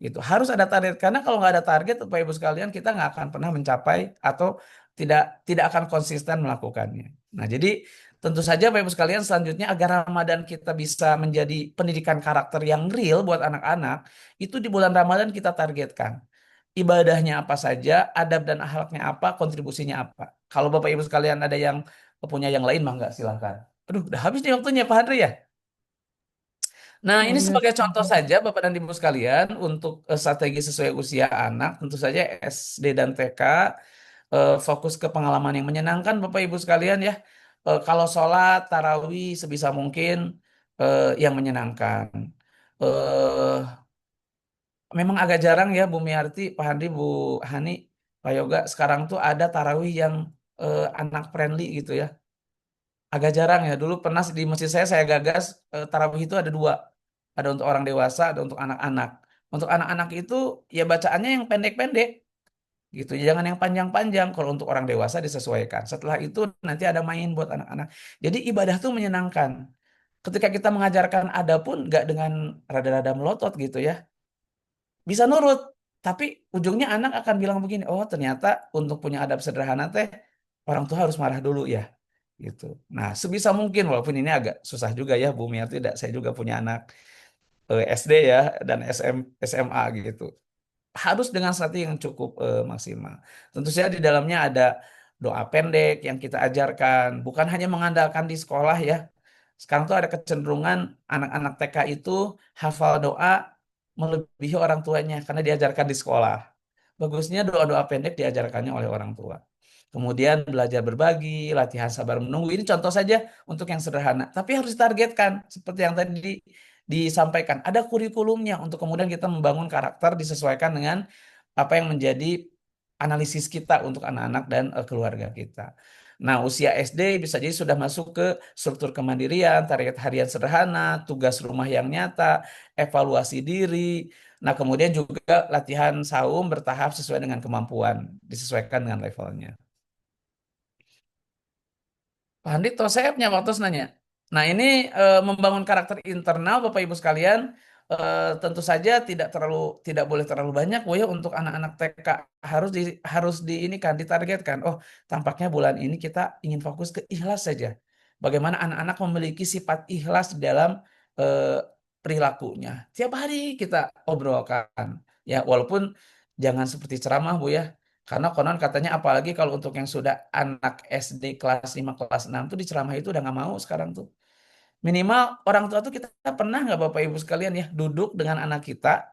Gitu. Harus ada target karena kalau nggak ada target, Bapak Ibu sekalian, kita nggak akan pernah mencapai atau tidak tidak akan konsisten melakukannya. Nah jadi tentu saja Bapak Ibu sekalian selanjutnya agar Ramadan kita bisa menjadi pendidikan karakter yang real buat anak-anak, itu di bulan Ramadan kita targetkan ibadahnya apa saja, adab dan akhlaknya apa, kontribusinya apa. Kalau Bapak Ibu sekalian ada yang punya yang lain, mah nggak silahkan. Aduh, udah habis nih waktunya Pak Andri ya. Nah, Oh ini iya, sebagai contoh saja Bapak dan Ibu sekalian untuk strategi sesuai usia anak, tentu saja SD dan TK fokus ke pengalaman yang menyenangkan Bapak Ibu sekalian ya. Kalau sholat, tarawih sebisa mungkin yang menyenangkan. Eh, Memang agak jarang ya Bu Miarti, Pak Handi, Bu Hani, Pak Yoga, sekarang tuh ada tarawih yang anak friendly gitu ya. Agak jarang ya. Dulu pernah di masjid saya gagas tarawih itu ada 2. Ada untuk orang dewasa, ada untuk anak-anak. Untuk anak-anak itu ya bacaannya yang pendek-pendek gitu. Jangan yang panjang-panjang. Kalau untuk orang dewasa disesuaikan. Setelah itu nanti ada main buat anak-anak. Jadi ibadah tuh menyenangkan. Ketika kita mengajarkan ada pun nggak dengan rada-rada melotot gitu ya. Bisa nurut, tapi ujungnya anak akan bilang begini, oh ternyata untuk punya adab sederhana teh orang tua harus marah dulu ya, gitu. Nah, sebisa mungkin walaupun ini agak susah juga ya Bu Mia, tidak, saya juga punya anak SD ya dan SMA gitu. Harus dengan strategi yang cukup maksimal. Tentu saja di dalamnya ada doa pendek yang kita ajarkan, bukan hanya mengandalkan di sekolah ya. Sekarang tuh ada kecenderungan anak-anak TK itu hafal doa melebihi orang tuanya karena diajarkan di sekolah. Bagusnya doa-doa pendek diajarkannya oleh orang tua. Kemudian belajar berbagi, latihan sabar menunggu. Ini contoh saja untuk yang sederhana. Tapi harus ditargetkan. Seperti yang tadi disampaikan. Ada kurikulumnya untuk kemudian kita membangun karakter disesuaikan dengan apa yang menjadi analisis kita untuk anak-anak dan keluarga kita. Nah, usia SD bisa jadi sudah masuk ke struktur kemandirian, target harian sederhana, tugas rumah yang nyata, evaluasi diri. Nah, kemudian juga latihan saum bertahap sesuai dengan kemampuan, disesuaikan dengan levelnya. Pak Andi, toh saya punya waktu nanya. Nah, ini membangun karakter internal, Bapak Ibu sekalian, tentu saja tidak boleh terlalu banyak, Bu ya, untuk anak-anak TK harus di ini kan ditargetkan. Oh, tampaknya bulan ini kita ingin fokus ke ikhlas saja. Bagaimana anak-anak memiliki sifat ikhlas di dalam eh, perilakunya. Tiap hari kita obrolkan. Ya, walaupun jangan seperti ceramah, Bu ya. Karena konon katanya apalagi kalau untuk yang sudah anak SD kelas 5 kelas 6 tuh diceramah itu udah nggak mau sekarang tuh. Minimal orang tua tuh kita pernah nggak Bapak Ibu sekalian ya duduk dengan anak kita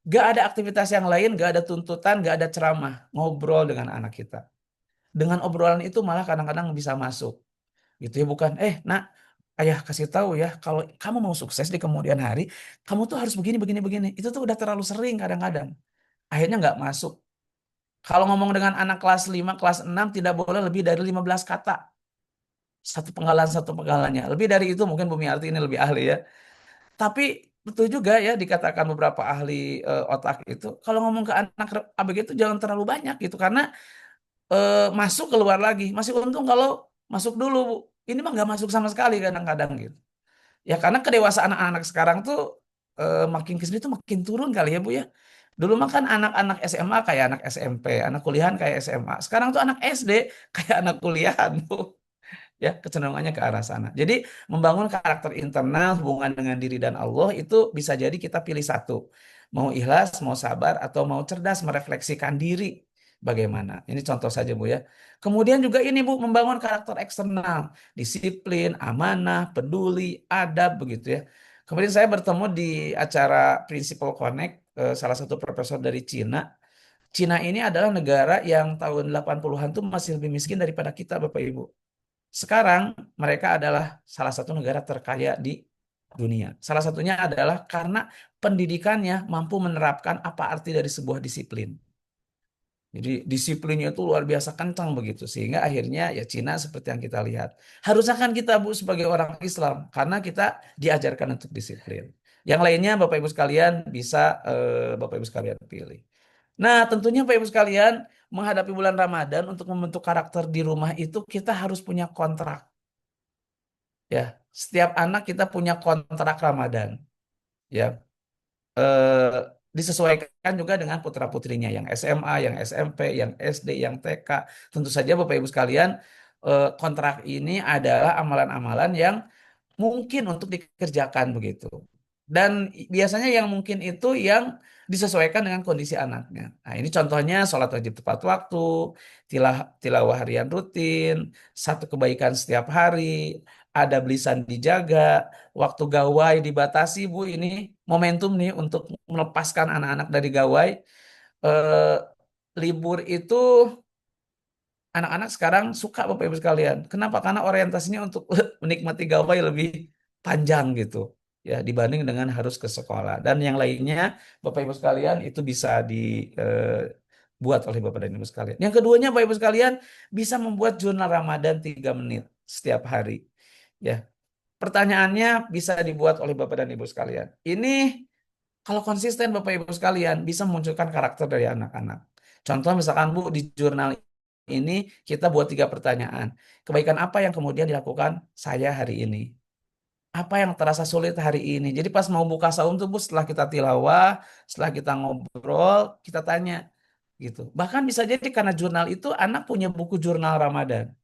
Gak ada aktivitas yang lain, gak ada tuntutan, gak ada ceramah. Ngobrol dengan anak kita. Dengan obrolan itu malah kadang-kadang bisa masuk. Gitu ya, bukan, nak, ayah kasih tahu ya, kalau kamu mau sukses di kemudian hari, kamu tuh harus begini, begini, begini. Itu tuh udah terlalu sering kadang-kadang. Akhirnya nggak masuk. Kalau ngomong dengan anak kelas 5, kelas 6, tidak boleh lebih dari 15 kata. Satu penggalannya. Lebih dari itu mungkin Bumi Arti ini lebih ahli ya. Tapi betul juga ya dikatakan beberapa ahli otak itu, kalau ngomong ke anak ABG itu jangan terlalu banyak gitu, karena masuk keluar lagi. Masih untung kalau masuk dulu, Bu. Ini mah nggak masuk sama sekali kadang-kadang gitu. Ya karena kedewasaan anak-anak sekarang tuh makin kesini tuh makin turun kali ya Bu ya. Dulu mah kan anak-anak SMA kayak anak SMP, anak kuliahan kayak SMA. Sekarang tuh anak SD kayak anak kuliahan Bu. Ya kecenderungannya ke arah sana. Jadi membangun karakter internal hubungan dengan diri dan Allah itu bisa jadi kita pilih satu. Mau ikhlas, mau sabar, atau mau cerdas merefleksikan diri. Bagaimana? Ini contoh saja Bu ya. Kemudian juga ini Bu, membangun karakter eksternal. Disiplin, amanah, peduli, adab begitu ya. Kemudian saya bertemu di acara Principal Connect, salah satu profesor dari Cina. Cina ini adalah negara yang tahun 80-an tuh masih lebih miskin daripada kita Bapak Ibu. Sekarang mereka adalah salah satu negara terkaya di dunia. Salah satunya adalah karena pendidikannya mampu menerapkan apa arti dari sebuah disiplin. Jadi disiplinnya itu luar biasa kencang begitu. Sehingga akhirnya ya Cina seperti yang kita lihat. Harusnya kan kita Bu sebagai orang Islam. Karena kita diajarkan untuk disiplin. Yang lainnya Bapak Ibu sekalian bisa Bapak Ibu sekalian pilih. Nah tentunya Bapak Ibu sekalian menghadapi bulan Ramadan untuk membentuk karakter di rumah itu kita harus punya kontrak. Ya, setiap anak kita punya kontrak Ramadan. Ya, eh, disesuaikan juga dengan putra-putrinya yang SMA, yang SMP, yang SD, yang TK. Tentu saja Bapak Ibu sekalian, kontrak ini adalah amalan-amalan yang mungkin untuk dikerjakan begitu. Dan biasanya yang mungkin itu yang disesuaikan dengan kondisi anaknya. Nah, ini contohnya sholat wajib tepat waktu, tilawah harian rutin, satu kebaikan setiap hari, ada lisan dijaga, waktu gawai dibatasi, Bu. Ini momentum nih untuk melepaskan anak-anak dari gawai. Eh, libur itu anak-anak sekarang suka Bapak Ibu sekalian. Kenapa? Karena orientasinya untuk menikmati gawai lebih panjang gitu. Ya, dibanding dengan harus ke sekolah. Dan yang lainnya, Bapak Ibu sekalian, itu bisa dibuat oleh Bapak dan Ibu sekalian. Yang keduanya, Bapak Ibu sekalian, bisa membuat jurnal Ramadan 3 menit setiap hari. Ya, pertanyaannya bisa dibuat oleh Bapak dan Ibu sekalian. Ini kalau konsisten Bapak Ibu sekalian bisa memunculkan karakter dari anak-anak. Contoh misalkan Bu di jurnal ini kita buat 3 pertanyaan. Kebaikan apa yang kemudian dilakukan saya hari ini? Apa yang terasa sulit hari ini? Jadi pas mau buka saum tuh Bu setelah kita tilawah, setelah kita ngobrol, kita tanya gitu. Bahkan bisa jadi karena jurnal itu anak punya buku jurnal Ramadan.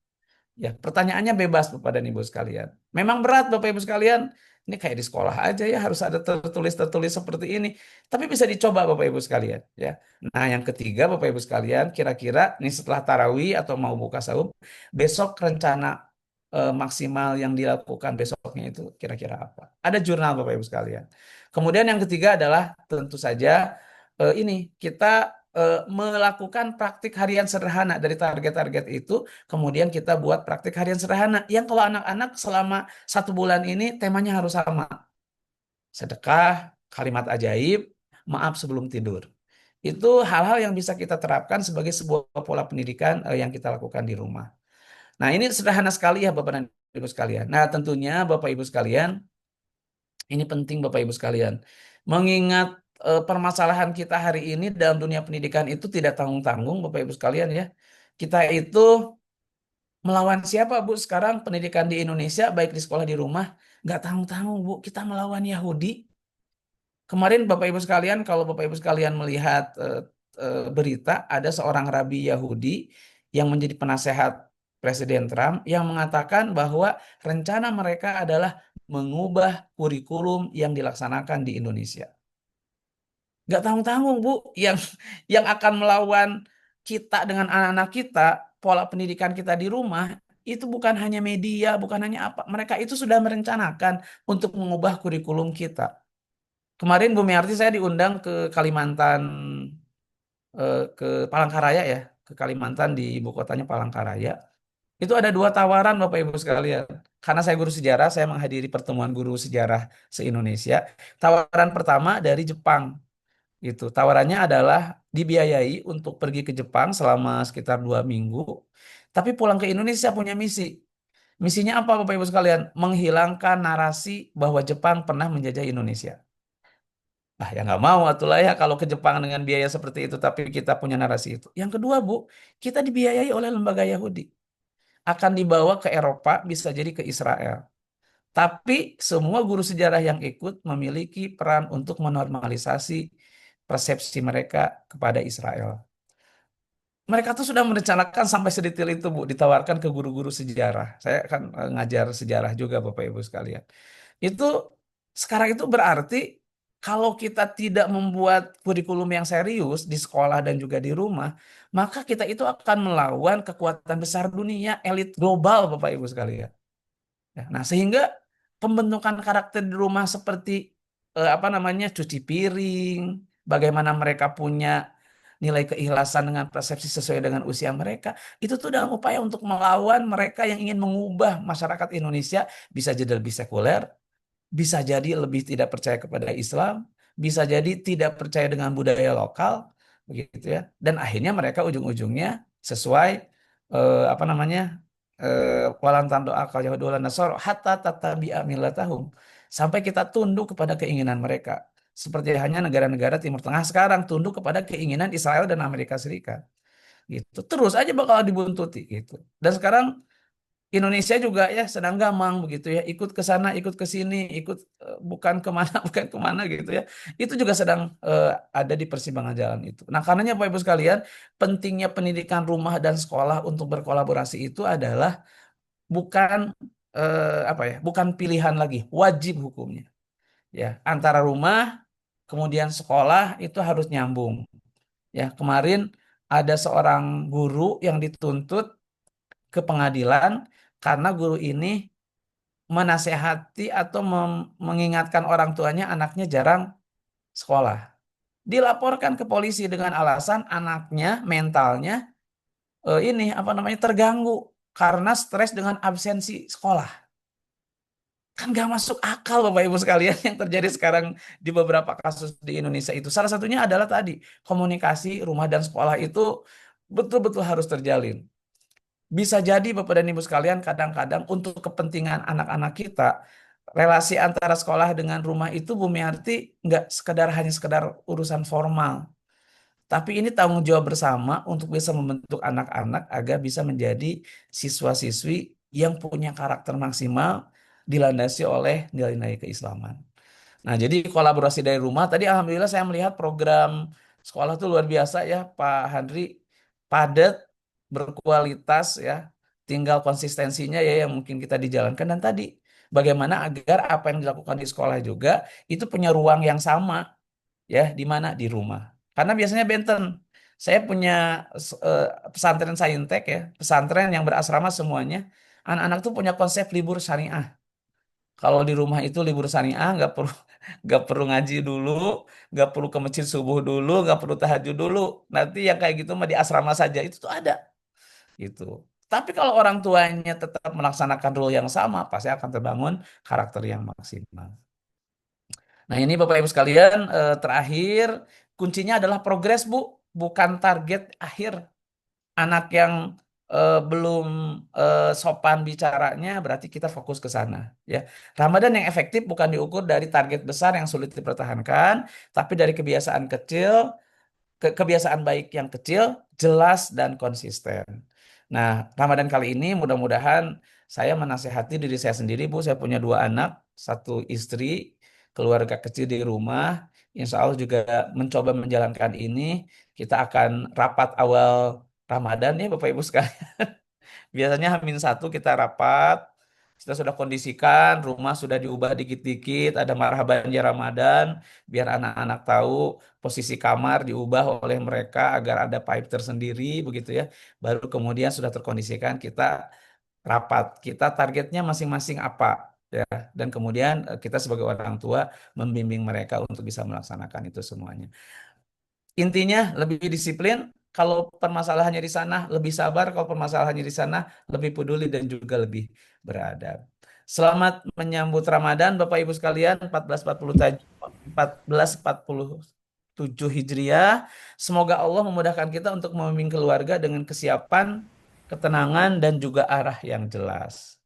Ya, pertanyaannya bebas Bapak dan Ibu sekalian. Memang berat Bapak Ibu sekalian. Ini kayak di sekolah aja ya harus ada tertulis-tertulis seperti ini. Tapi bisa dicoba Bapak Ibu sekalian ya. Nah, yang ketiga Bapak Ibu sekalian, kira-kira nih setelah tarawih atau mau buka saum, besok rencana maksimal yang dilakukan besoknya itu kira-kira apa? Ada jurnal Bapak Ibu sekalian. Kemudian yang ketiga adalah tentu saja ini kita melakukan praktik harian sederhana dari target-target itu. Kemudian kita buat praktik harian sederhana yang kalau anak-anak selama 1 bulan ini temanya harus sama. Sedekah, kalimat ajaib, maaf sebelum tidur. Itu hal-hal yang bisa kita terapkan sebagai sebuah pola pendidikan yang kita lakukan di rumah. Nah, ini sederhana sekali ya Bapak dan Ibu sekalian. Nah, tentunya Bapak Ibu sekalian, ini penting Bapak Ibu sekalian. Mengingat permasalahan kita hari ini dalam dunia pendidikan itu tidak tanggung-tanggung Bapak Ibu sekalian ya. Kita itu melawan siapa Bu? Sekarang pendidikan di Indonesia baik di sekolah di rumah nggak tanggung-tanggung Bu. Kita melawan Yahudi. Kemarin Bapak Ibu sekalian, kalau Bapak Ibu sekalian melihat berita, ada seorang rabi Yahudi yang menjadi penasehat Presiden Trump yang mengatakan bahwa rencana mereka adalah mengubah kurikulum yang dilaksanakan di Indonesia. Nggak tanggung-tanggung Bu, yang akan melawan kita dengan anak-anak kita, pola pendidikan kita di rumah, itu bukan hanya media, bukan hanya apa. Mereka itu sudah merencanakan untuk mengubah kurikulum kita. kemarin Bu Miarti saya diundang ke Kalimantan, ke Palangkaraya ya, ke Kalimantan di ibu kotanya Palangkaraya. Itu ada dua tawaran Bapak Ibu sekalian. Karena saya guru sejarah, saya menghadiri pertemuan guru sejarah se-Indonesia. Tawaran pertama dari Jepang. Itu tawarannya adalah dibiayai untuk pergi ke Jepang selama sekitar 2 minggu. Tapi pulang ke Indonesia punya misi. Misinya apa Bapak Ibu sekalian? Menghilangkan narasi bahwa Jepang pernah menjajah Indonesia. Ah ya nggak mau atulah ya kalau ke Jepang dengan biaya seperti itu tapi kita punya narasi itu. Yang kedua Bu, kita dibiayai oleh lembaga Yahudi. Akan dibawa ke Eropa, bisa jadi ke Israel. Tapi semua guru sejarah yang ikut memiliki peran untuk menormalisasi persepsi mereka kepada Israel. Mereka tuh sudah merencanakan sampai sedetail itu, Bu, ditawarkan ke guru-guru sejarah. Saya kan ngajar sejarah juga, Bapak Ibu sekalian. Itu sekarang itu berarti kalau kita tidak membuat kurikulum yang serius di sekolah dan juga di rumah, maka kita itu akan melawan kekuatan besar dunia, elit global, Bapak Ibu sekalian. Ya, nah, sehingga pembentukan karakter di rumah seperti apa namanya cuci piring, bagaimana mereka punya nilai keikhlasan dengan persepsi sesuai dengan usia mereka, itu tuh dalam upaya untuk melawan mereka yang ingin mengubah masyarakat Indonesia bisa jadi lebih sekuler, bisa jadi lebih tidak percaya kepada Islam, bisa jadi tidak percaya dengan budaya lokal, begitu ya. Dan akhirnya mereka ujung-ujungnya sesuai apa namanya walan doa kal Yahudi wal Nasara hatta tattabi'a millatahum, sampai kita tunduk kepada keinginan mereka. Seperti hanya negara-negara Timur Tengah sekarang tunduk kepada keinginan Israel dan Amerika Serikat. Gitu. Terus aja bakal dibuntuti gitu. Dan sekarang Indonesia juga ya sedang gamang begitu ya, ikut ke sana, ikut ke sini, ikut bukan kemana, bukan kemana gitu ya. Itu juga sedang ada di persimpangan jalan itu. Nah, karenanya Bapak Ibu sekalian, pentingnya pendidikan rumah dan sekolah untuk berkolaborasi itu adalah bukan apa ya, bukan pilihan lagi, wajib hukumnya. Ya, antara rumah kemudian sekolah itu harus nyambung. Ya, kemarin ada seorang guru yang dituntut ke pengadilan karena guru ini menasehati atau mengingatkan orang tuanya anaknya jarang sekolah. Dilaporkan ke polisi dengan alasan anaknya mentalnya ini apa namanya terganggu karena stres dengan absensi sekolah. Kan gak masuk akal Bapak Ibu sekalian yang terjadi sekarang di beberapa kasus di Indonesia itu. Salah satunya adalah tadi komunikasi rumah dan sekolah itu betul-betul harus terjalin. Bisa jadi Bapak dan Ibu sekalian kadang-kadang untuk kepentingan anak-anak kita, relasi antara sekolah dengan rumah itu Bu Miarti nggak sekedar hanya sekedar urusan formal. Tapi ini tanggung jawab bersama untuk bisa membentuk anak-anak agar bisa menjadi siswa-siswi yang punya karakter maksimal dilandasi oleh nilai-nilai keislaman. Nah, jadi kolaborasi dari rumah, tadi Alhamdulillah saya melihat program sekolah itu luar biasa ya Pak Handri, padat, berkualitas ya, tinggal konsistensinya ya yang mungkin kita dijalankan. Dan tadi bagaimana agar apa yang dilakukan di sekolah juga itu punya ruang yang sama ya, di mana? Di rumah. Karena biasanya benten, saya punya pesantren Saintek ya, pesantren yang berasrama semuanya, anak-anak tuh punya konsep libur syariah. Kalau di rumah itu libur syariah, nggak perlu ngaji dulu, nggak perlu ke masjid subuh dulu, nggak perlu tahajud dulu. Nanti yang kayak gitu mah di asrama saja itu tuh ada gitu. Tapi kalau orang tuanya tetap melaksanakan rule yang sama, pasti akan terbangun karakter yang maksimal. Nah ini Bapak Ibu sekalian, terakhir kuncinya adalah progres Bu, bukan target akhir. Anak yang belum sopan bicaranya berarti kita fokus ke sana ya. Ramadan yang efektif bukan diukur dari target besar yang sulit dipertahankan, tapi dari kebiasaan kecil, kebiasaan baik yang kecil, jelas dan konsisten. Nah, Ramadan kali ini mudah-mudahan saya menasehati diri saya sendiri, Bu. Saya punya 2 anak, 1 istri, keluarga kecil di rumah. Insya Allah juga mencoba menjalankan ini. Kita akan rapat awal Ramadan ya, Bapak Ibu sekalian. Biasanya H-1 kita rapat, kita sudah kondisikan, rumah sudah diubah dikit-dikit, ada marhaban ya Ramadan, biar anak-anak tahu posisi kamar diubah oleh mereka agar ada pipe tersendiri, begitu ya. Baru kemudian sudah terkondisikan kita rapat. Kita targetnya masing-masing apa? ya. Dan kemudian kita sebagai orang tua membimbing mereka untuk bisa melaksanakan itu semuanya. Intinya lebih disiplin, kalau permasalahannya di sana lebih sabar, kalau permasalahannya di sana lebih peduli dan juga lebih beradab. Selamat menyambut Ramadan Bapak Ibu sekalian 1447 Hijriah. Semoga Allah memudahkan kita untuk membimbing keluarga dengan kesiapan, ketenangan dan juga arah yang jelas.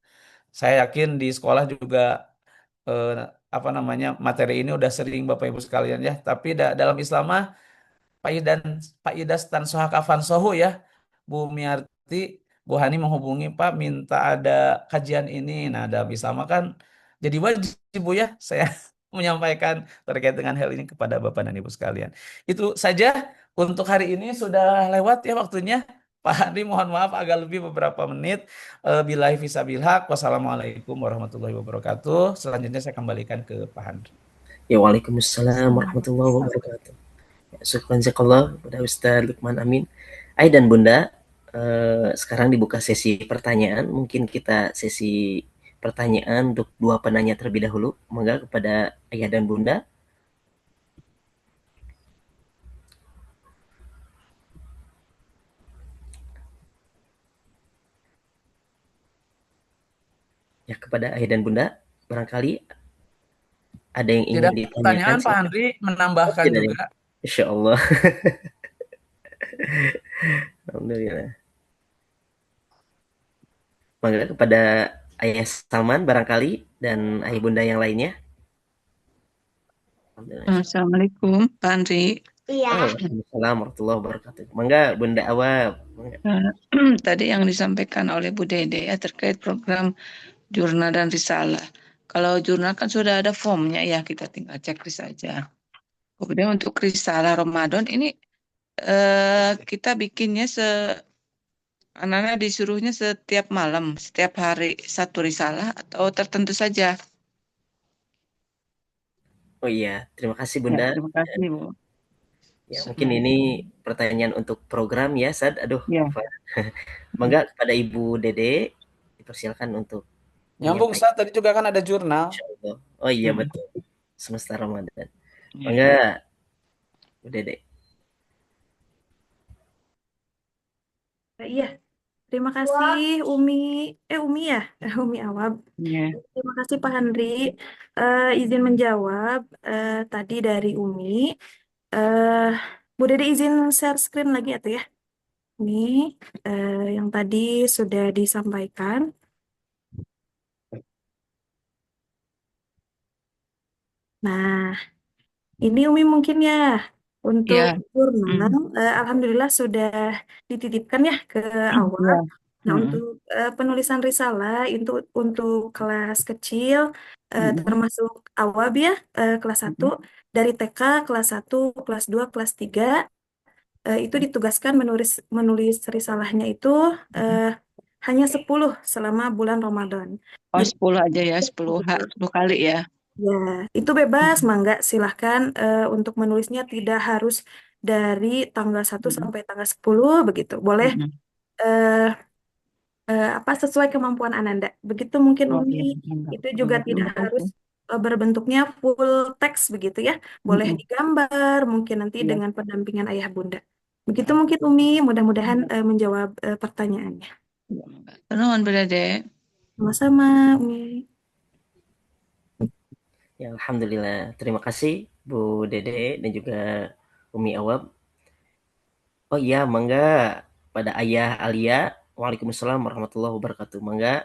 Saya yakin di sekolah juga eh, apa namanya materi ini udah sering Bapak Ibu sekalian ya, tapi dalam Islam mah Pak Idas Tan Soha Kafan Sohu ya, Bu Miarti, Bu Hani menghubungi Pak minta ada kajian ini. Nah, dalam Islam kan jadi wajib Bu ya, saya menyampaikan terkait dengan hal ini kepada Bapak dan Ibu sekalian. Itu saja untuk hari ini sudah lewat ya waktunya. Pak Hani mohon maaf agak lebih beberapa menit. Billahi fisabil haq. Wassalamualaikum warahmatullahi wabarakatuh. Selanjutnya saya kembalikan ke Pak Handri. Ya, waalaikumsalam warahmatullahi wabarakatuh. Ya, syukran jazakallah kepada Ustaz Lukman Amin. Ayah dan Bunda, sekarang dibuka sesi pertanyaan. Mungkin kita sesi pertanyaan untuk dua penanya terlebih dahulu. Monggo kepada Ayah dan Bunda. Ya, kepada Ayah dan Bunda, barangkali ada yang ingin Tidak ada ditanyakan. pertanyaan Pak Handri menambahkan Tidak, juga. Insya Allah. Alhamdulillah. Mangga kepada Ayah Salman barangkali dan Ayah Bunda yang lainnya. Alhamdulillah. Assalamualaikum, Pak Andri. Waalaikumsalam warahmatullahi wabarakatuh. Mangga Bunda Awab. Mangga. Tadi yang disampaikan oleh Bu Dede ya terkait program jurnal dan risalah. Kalau jurnal kan sudah ada formnya ya, kita tinggal checklist saja. Kemudian untuk risalah Ramadan ini kita bikinnya anak-anak disuruhnya setiap malam, setiap hari satu risalah atau tertentu saja. Oh iya, terima kasih Ya, Bunda. terima kasih Bu. Ya, mungkin ini pertanyaan untuk program ya, Sad. Aduh, Ya. Mangga kepada Ibu Dede dipersilakan untuk Nyambung menyampaikan. Ustaz, tadi juga kan ada jurnal. Insyaallah. Oh iya Hmm. betul. Semesta Ramadan. Ya. Mangga Bu Dede. Iya, terima kasih Umi, Umi ya, Umi Awab. Ya. Terima kasih Pak Handri. Izin menjawab tadi dari Umi. Eh, Bu Dede izin share screen lagi atau ya? Ini yang tadi sudah disampaikan. Nah, ini Umi mungkin ya untuk Ya. jurnal, alhamdulillah sudah dititipkan ya ke awal. Ya. Nah, untuk penulisan risalah itu untuk kelas kecil, termasuk awab ya, kelas 1, dari TK kelas 1, kelas 2, kelas 3, itu ditugaskan menulis risalahnya itu hanya 10 selama bulan Ramadan. Oh, Jadi 10 aja ya, 10 kali ya. ya, itu bebas, mangga silahkan untuk menulisnya tidak harus dari tanggal 1 sampai tanggal 10 begitu. Boleh eh, apa sesuai kemampuan Ananda. Begitu mungkin Oh, Umi. iya, enggak. Itu juga tidak harus berbentuknya full teks begitu ya. Boleh digambar, mungkin nanti Iya. dengan pendampingan ayah bunda. Begitu mungkin Umi, mudah-mudahan menjawab pertanyaannya. Nuhun Bu Dede. Sama-sama Umi. Ya, alhamdulillah. Terima kasih Bu Dede dan juga Umi Awab. Oh iya, mangga pada Ayah Alia. Waalaikumsalam warahmatullahi wabarakatuh. Mangga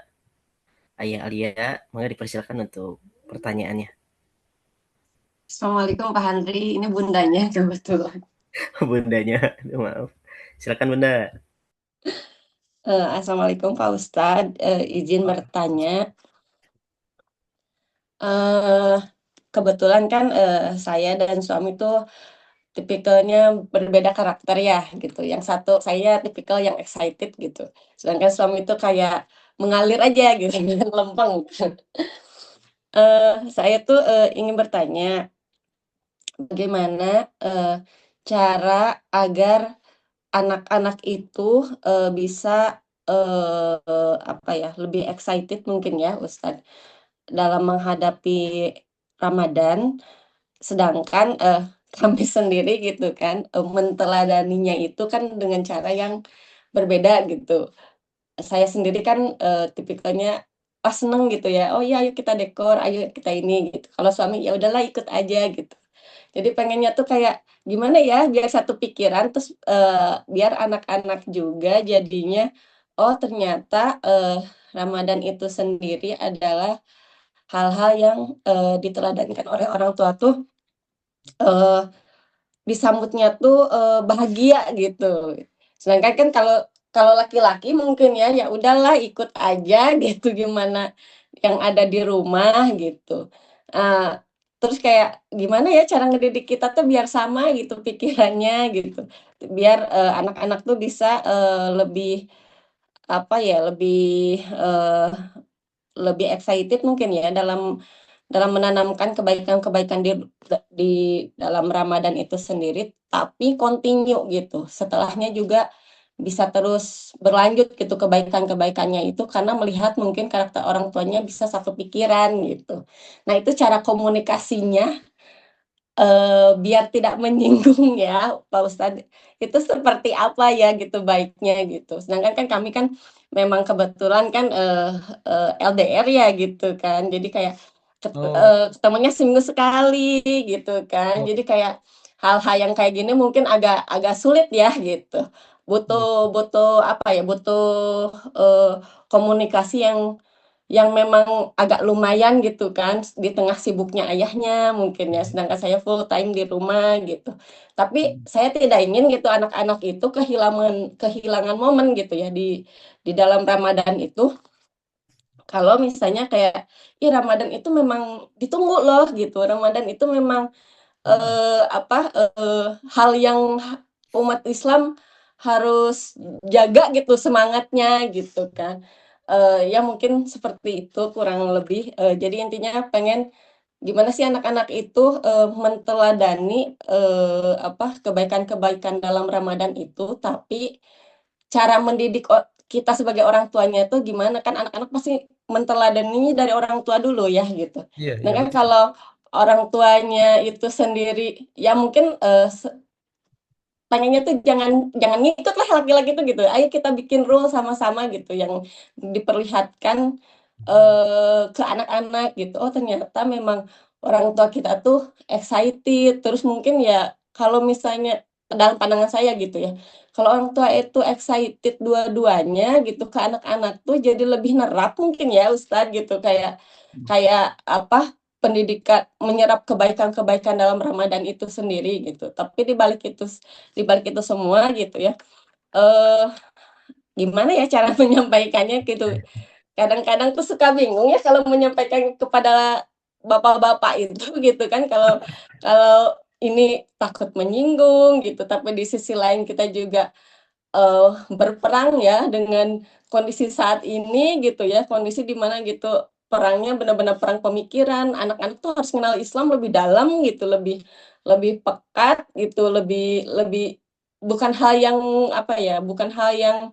Ayah Alia, mangga dipersilakan untuk pertanyaannya. Assalamualaikum Pak Handri, ini bundanya kebetulan. Bundanya, maaf. Silakan Bunda. Assalamualaikum Pak Ustadz, izin bertanya. Kebetulan kan saya dan suami tuh tipikalnya berbeda karakter ya gitu. Yang satu saya tipikal yang excited gitu, sedangkan suami itu kayak mengalir aja gitu, lempeng. Saya tuh ingin bertanya, bagaimana cara agar anak-anak itu bisa apa ya lebih excited mungkin ya Ustadz dalam menghadapi Ramadan, sedangkan kami sendiri gitu kan menteladaninya itu kan dengan cara yang berbeda gitu. Saya sendiri kan tipikalnya pas seneng gitu ya, oh ya ayo kita dekor, ayo kita ini gitu. Kalau suami ya udahlah ikut aja gitu. Jadi pengennya tuh kayak gimana ya biar satu pikiran terus biar anak-anak juga jadinya oh ternyata Ramadan itu sendiri adalah hal-hal yang diteladankan oleh orang tua tuh eh, disambutnya tuh bahagia gitu. Sedangkan kan kalau kalau laki-laki mungkin ya ya udahlah ikut aja gitu gimana yang ada di rumah gitu. Eee, terus kayak gimana ya cara ngedidik kita tuh biar sama gitu pikirannya gitu. Biar anak-anak tuh bisa lebih apa ya, lebih excited mungkin ya dalam menanamkan kebaikan-kebaikan di dalam Ramadan itu sendiri, tapi continue gitu. Setelahnya juga bisa terus berlanjut gitu kebaikan-kebaikannya itu karena melihat mungkin karakter orang tuanya bisa satu pikiran gitu. Nah, itu cara komunikasinya biar tidak menyinggung ya, Pak Ustadz, itu seperti apa ya gitu baiknya gitu. Sedangkan kan kami kan memang kebetulan kan, LDR ya gitu kan. Jadi kayak Oh, ketemunya seminggu sekali gitu kan. oh, Jadi kayak hal-hal yang kayak gini mungkin agak agak sulit ya gitu. iya. Butuh butuh apa ya, butuh, komunikasi yang memang agak lumayan gitu kan, di tengah sibuknya ayahnya mungkin ya, sedangkan saya full time di rumah gitu. Tapi saya tidak ingin gitu anak-anak itu kehilangan kehilangan momen gitu ya di dalam Ramadan itu, kalau misalnya kayak, ih Ramadan itu memang ditunggu loh gitu, Ramadan itu memang hal yang umat Islam harus jaga gitu semangatnya gitu kan. Ya mungkin seperti itu kurang lebih, jadi intinya pengen gimana sih anak-anak itu, menteladani, kebaikan-kebaikan dalam Ramadan itu, tapi cara mendidik kita sebagai orang tuanya itu gimana, kan anak-anak pasti menteladaninya dari orang tua dulu ya gitu. Iya, Nah iya kan betul. kalau orang tuanya itu sendiri ya mungkin, pengennya tuh jangan jangan ngikut lah laki-laki itu gitu, ayo kita bikin rule sama-sama gitu yang diperlihatkan, ke anak-anak gitu, oh ternyata memang orang tua kita tuh excited, terus mungkin ya kalau misalnya dalam pandangan saya gitu ya, kalau orang tua itu excited dua-duanya gitu ke anak-anak tuh jadi lebih nerap mungkin ya Ustadz gitu, kayak kayak apa, pendidikan menyerap kebaikan-kebaikan dalam Ramadan itu sendiri gitu. Tapi di balik itu semua gitu ya, eee, gimana ya cara menyampaikannya gitu. Kadang-kadang tuh suka bingung ya kalau menyampaikan kepada bapak-bapak itu gitu kan, kalau kalau ini takut menyinggung gitu, tapi di sisi lain kita juga berperang ya dengan kondisi saat ini gitu ya, kondisi di mana gitu perangnya benar-benar perang pemikiran, anak-anak tuh harus kenal Islam lebih dalam gitu, lebih lebih pekat gitu, lebih lebih bukan hal yang apa ya, bukan hal yang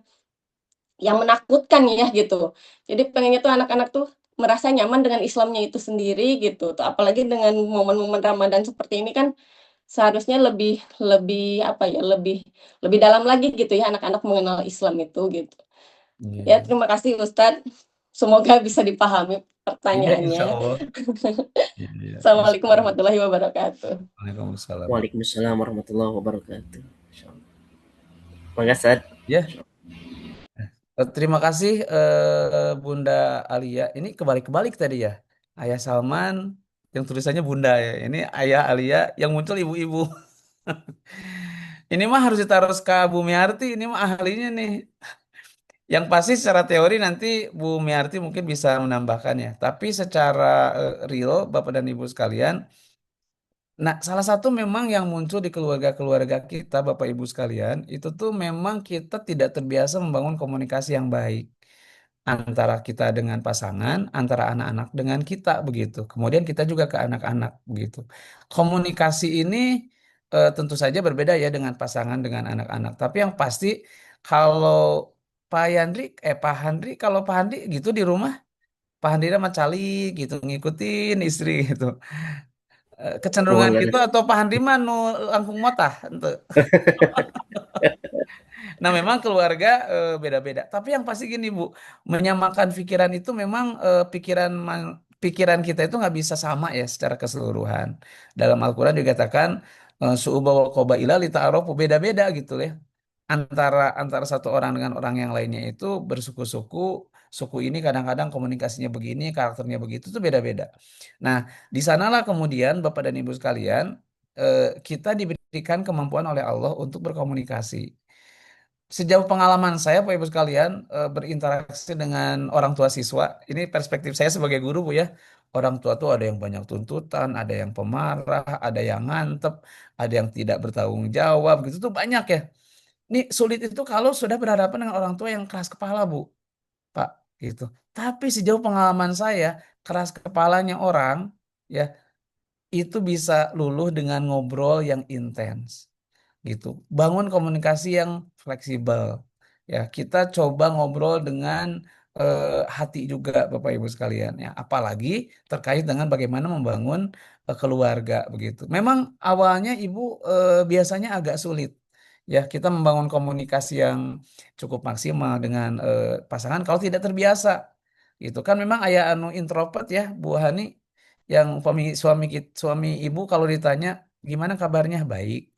menakutkan ya gitu. Jadi pengennya tuh anak-anak tuh merasa nyaman dengan Islamnya itu sendiri gitu, apalagi dengan momen-momen Ramadan seperti ini kan seharusnya lebih lebih apa ya, lebih lebih dalam lagi gitu ya anak-anak mengenal Islam itu gitu. Ya Iya. terima kasih Ustadz, semoga bisa dipahami Iya, insya pertanyaannya. Allah. Iya, iya, insya Assalamualaikum Allah. warahmatullahi wabarakatuh. Waalaikumsalam. Waalaikumsalam warahmatullahi wabarakatuh. Mangga Sad. Ya, terima kasih Bunda Alia. Ini kebalik-kebalik tadi ya. Ayah Salman yang tulisannya Bunda ya. Ini Ayah Alia yang muncul ibu-ibu. Ini mah harus ditaruh ke Bu Miarti. Ini mah ahlinya nih. Yang pasti secara teori nanti Bu Miarti mungkin bisa menambahkan ya. Tapi secara real, Bapak dan Ibu sekalian, nah salah satu memang yang muncul di keluarga-keluarga kita, Bapak Ibu sekalian, itu tuh memang kita tidak terbiasa membangun komunikasi yang baik antara kita dengan pasangan, antara anak-anak dengan kita begitu. Kemudian kita juga ke anak-anak begitu. Komunikasi ini tentu saja berbeda ya dengan pasangan dengan anak-anak. Tapi yang pasti kalau Pak Yandri, Pak Handri, kalau Pak Handri gitu di rumah Pak Handira mah calik gitu ngikutin istri gitu. Oh Kecenderungan ya. gitu atau Pak Handri mah nu langkung motah ente. Nah, memang keluarga beda-beda. Tapi yang pasti gini, Bu, menyamakan pikiran itu memang pikiran kita itu nggak bisa sama ya secara keseluruhan. Dalam Al-Quran dikatakan su'uba wa qabaila li ta'arafu, beda-beda gitu ya. Antara satu orang dengan orang yang lainnya itu bersuku-suku, suku ini kadang-kadang komunikasinya begini, karakternya begitu tuh beda-beda. Nah, di sanalah kemudian Bapak dan Ibu sekalian, kita diberikan kemampuan oleh Allah untuk berkomunikasi. Sejauh pengalaman saya, Pak Ibu sekalian, berinteraksi dengan orang tua siswa, ini perspektif saya sebagai guru, Bu ya. Orang tua tuh ada yang banyak tuntutan, ada yang pemarah, ada yang ngantep, ada yang tidak bertanggung jawab, gitu tuh banyak ya. Ini sulit itu kalau sudah berhadapan dengan orang tua yang keras kepala, Bu, Pak, gitu. Tapi sejauh pengalaman saya, keras kepalanya orang, ya, itu bisa luluh dengan ngobrol yang intens gitu. Bangun komunikasi yang fleksibel. Ya, kita coba ngobrol dengan hati juga Bapak Ibu sekalian ya. Apalagi terkait dengan bagaimana membangun keluarga begitu. Memang awalnya Ibu biasanya agak sulit. Ya, kita membangun komunikasi yang cukup maksimal dengan pasangan kalau tidak terbiasa. Gitu kan memang ayah anu introvert ya, Bu Hani, yang suami Ibu kalau ditanya gimana kabarnya baik,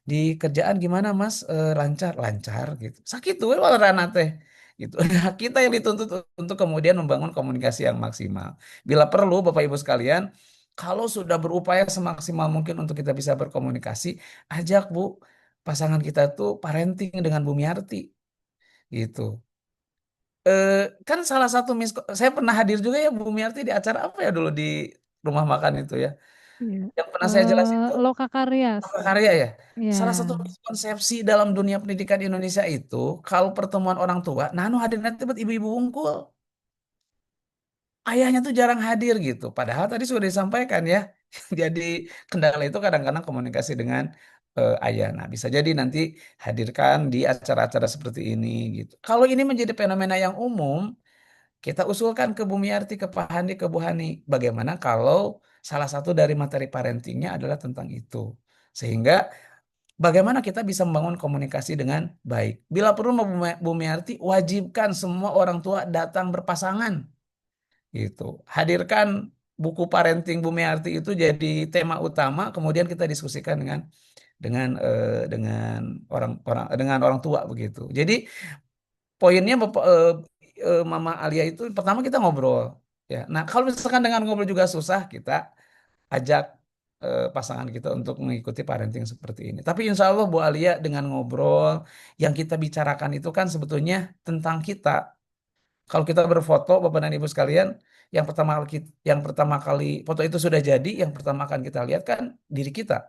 di kerjaan gimana Mas? Lancar, lancar gitu. Sakit tuh walau teh gitu. Nah, kita yang dituntut untuk kemudian membangun komunikasi yang maksimal. Bila perlu Bapak Ibu sekalian, kalau sudah berupaya semaksimal mungkin untuk kita bisa berkomunikasi, ajak Bu pasangan kita tuh parenting dengan Bumiarti gitu. Eh, Kan salah satu saya pernah hadir juga ya Bumiarti di acara apa ya dulu di rumah makan itu ya. Iya. Yang pernah saya jelasin itu Loka Karya. karya ya. Ya. Salah satu konsepsi dalam dunia pendidikan Indonesia itu, kalau pertemuan orang tua, nah nu hadir nanti buat ibu-ibu unggul. Ayahnya tuh jarang hadir gitu. Padahal tadi sudah disampaikan ya. Jadi kendala itu kadang-kadang komunikasi dengan ayah. Nah, bisa jadi nanti hadirkan di acara-acara seperti ini gitu. Kalau ini menjadi fenomena yang umum, kita usulkan ke Bumiarti, ke Pak Handi, ke Bu Hani. Bagaimana kalau salah satu dari materi parentingnya adalah tentang itu. Sehingga bagaimana kita bisa membangun komunikasi dengan baik. Bila perlu Bumiarti, wajibkan semua orang tua datang berpasangan. Gitu. Hadirkan buku parenting Bumiarti itu jadi tema utama, kemudian kita diskusikan dengan orang tua begitu. Jadi poinnya Mama Alia itu pertama kita ngobrol ya. Nah, kalau misalkan dengan ngobrol juga susah, kita ajak pasangan kita untuk mengikuti parenting seperti ini. Tapi insya Allah Bu Alia dengan ngobrol yang kita bicarakan itu kan sebetulnya tentang kita. Kalau kita berfoto Bapak dan Ibu sekalian, yang pertama kali foto itu sudah jadi, yang pertama akan kita lihat kan diri kita.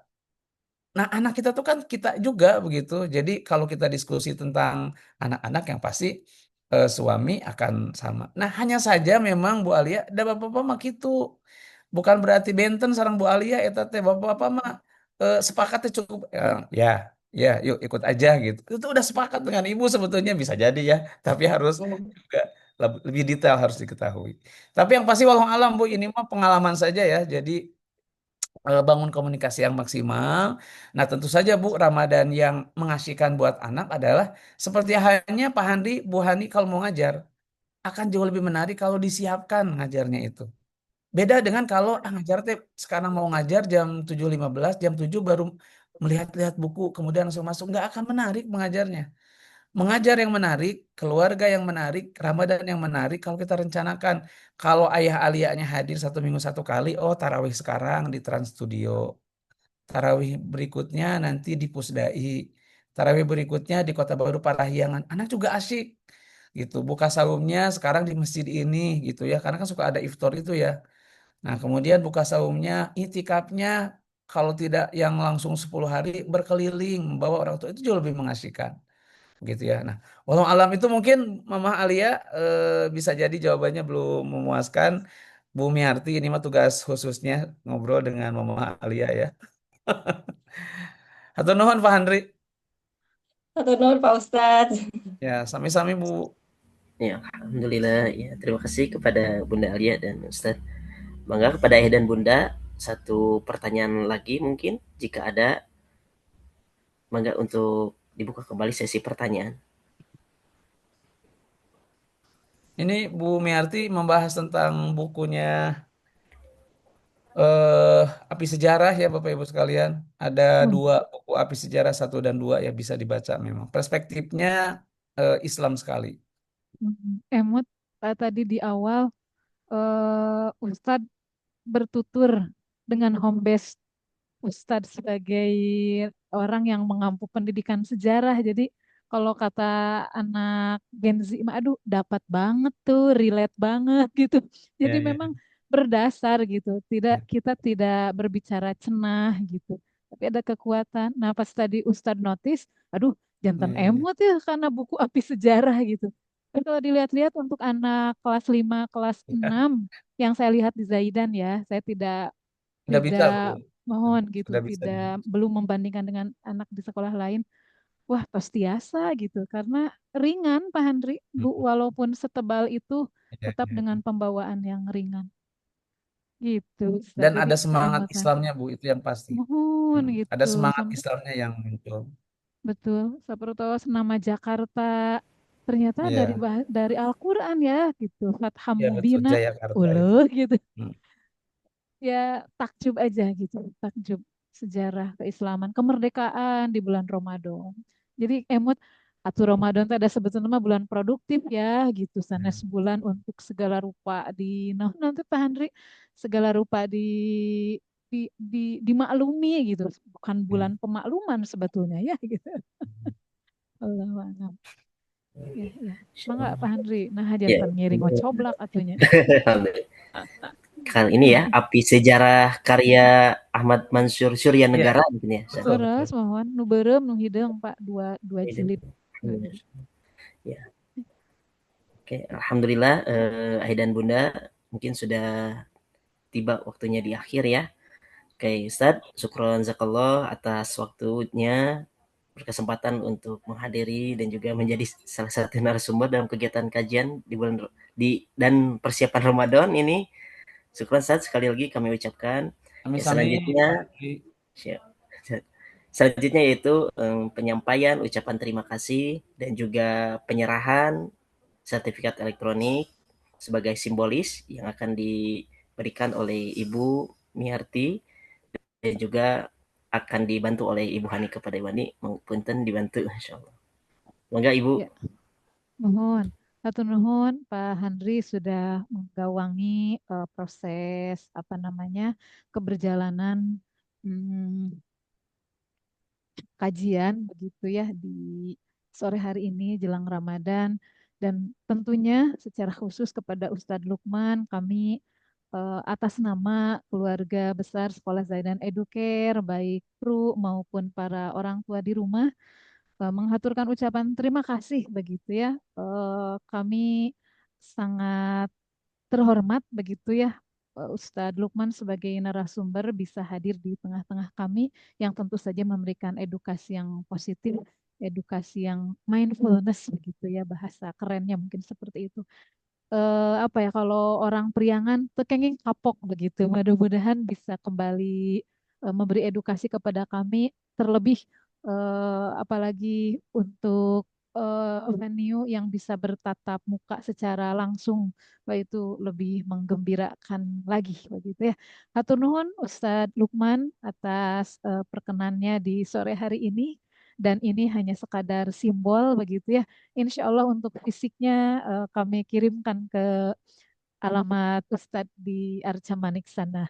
Nah, anak kita tuh kan kita juga begitu. Jadi kalau kita diskusi tentang anak-anak yang pasti suami akan sama. Nah, hanya saja memang Bu Alia, ada bapak-bapak mah gitu. Bukan berarti benten sarang Bu Alia eta teh bapak-bapak mah sepakatnya cukup ya, ya, yuk ikut aja gitu. Itu udah sepakat dengan ibu sebetulnya bisa jadi ya, tapi harus Hmm. juga lebih detail harus diketahui. Tapi yang pasti walau alam Bu, ini mah pengalaman saja ya. Jadi bangun komunikasi yang maksimal. Nah, tentu saja Bu, Ramadan yang mengasihkan buat anak adalah seperti halnya Pak Handi, Bu Hani kalau mau ngajar akan jauh lebih menarik kalau disiapkan ngajarnya itu. Beda dengan kalau ngajar teh sekarang mau ngajar jam 7.15, jam 7 baru melihat-lihat buku kemudian langsung masuk, nggak akan menarik mengajarnya. Mengajar yang menarik, keluarga yang menarik, Ramadan yang menarik kalau kita rencanakan. Kalau ayah alianya hadir 1 minggu 1 kali, oh tarawih sekarang di Trans Studio. Tarawih berikutnya nanti di Pusdai. Tarawih berikutnya di Kota Baru Parahyangan. Anak juga asyik gitu. Buka saumnya sekarang di masjid ini gitu ya. Karena kan suka ada iftar itu ya. Nah, kemudian buka saumnya, itikafnya kalau tidak yang langsung 10 hari berkeliling membawa orang tua itu jauh lebih mengasihkan gitu ya. Nah, walau alam itu mungkin Mama Alia bisa jadi jawabannya belum memuaskan. Bu Miarti ini mah tugas khususnya ngobrol dengan Mama Alia ya. Atau nuhun Pak Handri. Atau nuhun Pak Ustadz. Ya, sami-sami Bu. Ya, alhamdulillah. Ya, terima kasih kepada Bunda Alia dan Ustaz. Mangga kepada Ayah dan Bunda, satu pertanyaan lagi mungkin jika ada, mangga untuk dibuka kembali sesi pertanyaan. Ini Bu Miarti membahas tentang bukunya Api Sejarah ya Bapak Ibu sekalian. Ada Hmm. dua buku Api Sejarah 1 dan 2 ya bisa dibaca memang. Perspektifnya Islam sekali. Emot tadi di awal Ustadz bertutur dengan home base Ustadz sebagai orang yang mengampu pendidikan sejarah. Jadi kalau kata anak Gen Z, mah, aduh dapat banget tuh, relate banget gitu. Jadi Ya, ya, memang berdasar gitu. Tidak ya. kita tidak berbicara cenah gitu. Tapi ada kekuatan. Nah pas tadi Ustadz notice, aduh jantan Ya, ya. emot ya karena buku api sejarah gitu. Tapi kalau dilihat-lihat untuk anak kelas 5, kelas Ya. 6 yang saya lihat di Zaidan ya, saya tidak Udah bisa tidak Bu. mohon gitu, Sudah bisa tidak dibaca. belum membandingkan dengan anak di sekolah lain. Wah, pestiasa gitu, karena ringan Pak Handri, Bu, Hmm. walaupun setebal itu Ya, tetap ya. dengan pembawaan yang ringan. Gitu, Ustaz. Dan Jadi ada semangat keemosan. Islamnya Bu, itu yang pasti. Mohon Ada gitu, semangat sampai Islamnya yang muncul. betul. Seperti nama Jakarta ternyata dari Iya, dari Al-Quran ya gitu. Fatham ya betul Mubina, Jayakarta itu. gitu. Hmm. Ya takjub aja gitu, takjub sejarah keislaman, kemerdekaan di bulan Ramadan. Jadi emut atuh Ramadan itu ada sebetulnya mah bulan produktif ya gitu, Ya. sanes sebulan untuk segala rupa di nanti Pak Handri segala rupa dimaklumi gitu, bukan Hmm. bulan pemakluman sebetulnya ya gitu. Allah. Ya, ya. Mangga Pak Handri, nah Ya. jantan ngiring coblak atunya. Kali ini ya, Api Sejarah karya Ahmad Mansur Surya Iya, Negara mungkin ya. betul betul. Terus mohon nu beureum nu hideung Pak dua jilid. Ya, oke. Alhamdulillah, Ayah dan Bunda mungkin sudah tiba waktunya di akhir ya. Oke, Ustadz, syukron zakallah atas waktunya, berkesempatan untuk menghadiri dan juga menjadi salah satu narasumber dalam kegiatan kajian di bulan dan persiapan Ramadan ini. Syukron Ustadz, sekali lagi kami ucapkan. Ya, Sami-sami selanjutnya, Pak Andri. siap. Selanjutnya yaitu penyampaian ucapan terima kasih dan juga penyerahan sertifikat elektronik sebagai simbolis yang akan diberikan oleh Ibu Miharti dan juga akan dibantu oleh Ibu Hani kepada Wani, punten dibantu insyaallah. Monggo Ibu. Ya, mohon. Satu nuhun Pak Handri sudah menggawangi proses apa namanya keberjalanan hmm, kajian begitu ya di sore hari ini jelang Ramadan dan tentunya secara khusus kepada Ustadz Lukman kami atas nama keluarga besar Sekolah Zaidan Educare baik kru maupun para orang tua di rumah menghaturkan ucapan terima kasih begitu ya. Kami sangat terhormat begitu ya Ustadz Lukman sebagai narasumber bisa hadir di tengah-tengah kami yang tentu saja memberikan edukasi yang positif, edukasi yang mindfulness begitu ya bahasa kerennya mungkin seperti itu. Apa ya kalau orang priangan tekenging kapok begitu. Mudah-mudahan bisa kembali memberi edukasi kepada kami terlebih apalagi untuk venue yang bisa bertatap muka secara langsung itu lebih menggembirakan lagi begitu ya. Hatur nuhun Ustadz Lukman atas perkenannya di sore hari ini dan ini hanya sekadar simbol begitu ya. Insya Allah untuk fisiknya kami kirimkan ke alamat Ustadz di Arca Manik sana.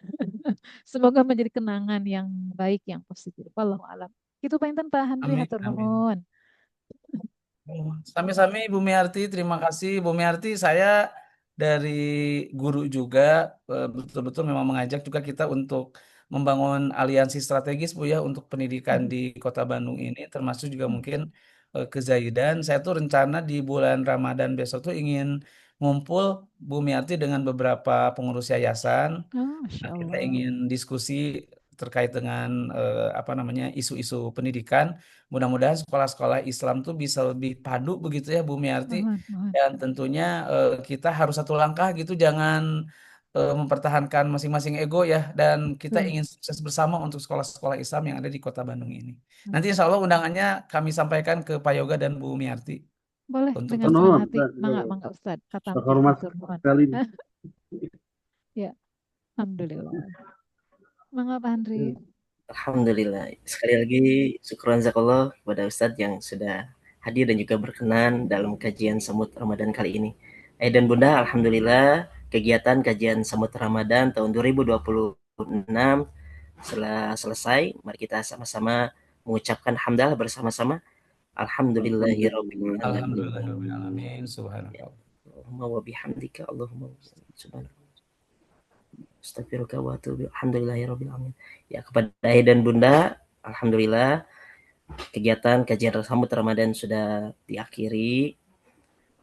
Semoga menjadi kenangan yang baik, yang positif. Wallahu alam. Itu Pak Pak Handri, Amin, hatur amin. nuhun. Sami-sami Bu Miarti, terima kasih Bu Miarti. Saya dari guru juga betul-betul memang mengajak juga kita untuk membangun aliansi strategis Bu ya untuk pendidikan di Kota Bandung ini, termasuk juga mungkin ke Zaidan. Saya tuh rencana di bulan Ramadan besok tuh ingin ngumpul Bu Miarti dengan beberapa pengurus yayasan. Oh, Nah, Masya kita Allah. ingin diskusi terkait dengan apa namanya isu-isu pendidikan. Mudah-mudahan sekolah-sekolah Islam tuh bisa lebih padu begitu ya Bu Miarti. Mohon. Dan tentunya kita harus satu langkah gitu, jangan mempertahankan masing-masing ego ya. Dan kita Betul. ingin sukses bersama untuk sekolah-sekolah Islam yang ada di Kota Bandung ini. Hmm. Nanti insya Allah undangannya kami sampaikan ke Pak Yoga dan Bu Miarti Boleh untuk dengan senang Nuhun, hati. Mangga Ustadz. Katampi terhormat hatur nuhun. sekali. Ya, alhamdulillah. Mangga Pak Handri. Alhamdulillah. Sekali lagi syukran zakallah kepada Ustadz yang sudah hadir dan juga berkenan dalam kajian Semut Ramadan kali ini. Dan Bunda, alhamdulillah kegiatan kajian Semut Ramadan tahun 2026 setelah selesai, mari kita sama-sama mengucapkan hamdalah bersama-sama. Alhamdulillahirabbil alamin. Alhamdulillahirobbilalamin. Subhanallah. Allahumma wa bihamdika Allahumma subhanallah. Astagfirullah wa atubu. Alhamdulillahirabbil alamin. Ya, kepada Ayah dan Bunda, alhamdulillah kegiatan kajian Semut Ramadan sudah diakhiri.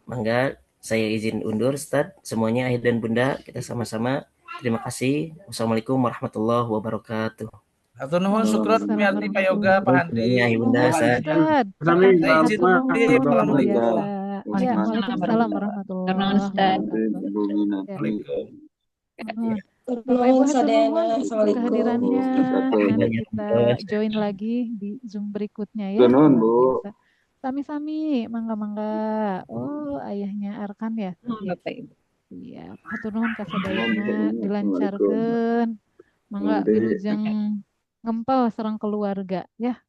Mangga saya izin undur Ustaz. Semuanya Ayah dan Bunda, kita sama-sama terima kasih. Wassalamualaikum warahmatullahi wabarakatuh. Hatur nuhun, syukron Bu Miarti, Pak Yoga, Pak Handri. Semuanya Ayah Bunda, Mohon saya Ustadz. Kami Saya izin Hatur diri, nuhun luar Assalamualaikum. biasa. Ya, Waalaikumsalam Waalaikumsalam warahmatullahi warahmatullahi Ustaz. wabarakatuh. Ya, Assalamualaikum. mohon. Bapak Ibu Nuhun hatur sadayana. nuhun Assalamualaikum. kehadirannya. Nanti kita join lagi di Zoom berikutnya ya. Nuhun, Luar Bu. biasa. Sami-sami, mangga-mangga. Oh, ayahnya Arkan ya. Bapak Ibu. Iya, hatur nuhun kasadayana dilancarkeun. Mangga wilujeng ngempel sareng keluarga ya.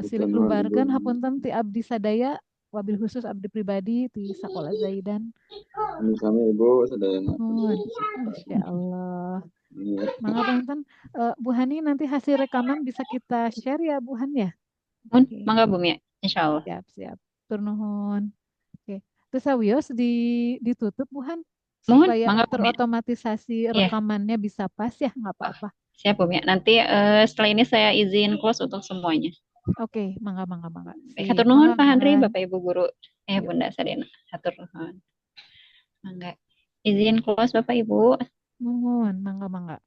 Silih lubarkeun hapunten ti abdi sadaya, wabil khusus abdi pribadi ti Sakola Zaidan. Kami Ibu sadayana. Nuhun. Masya Allah. Mangga panten Bu Hani nanti hasil rekaman bisa kita share ya Bu Han ya. Mohon, Oke. mangga Bu Mia, insya Allah. Siap. Tur nuhun. Oke. Terus sawios ditutup Bu Han Mohon, supaya mangga Bu Mia. terotomatisasi Iya. rekamannya bisa pas ya, nggak apa-apa. Siap Bu Mia. Nanti setelah ini saya izin close untuk semuanya. Oke, mangga. Baik, hatur nuhun Mangga, Pak Handri, Han. Bapak Ibu guru, Bunda Sadena. Hatur nuhun. Mangga. Izin close Bapak Ibu. Nuhun, mangga.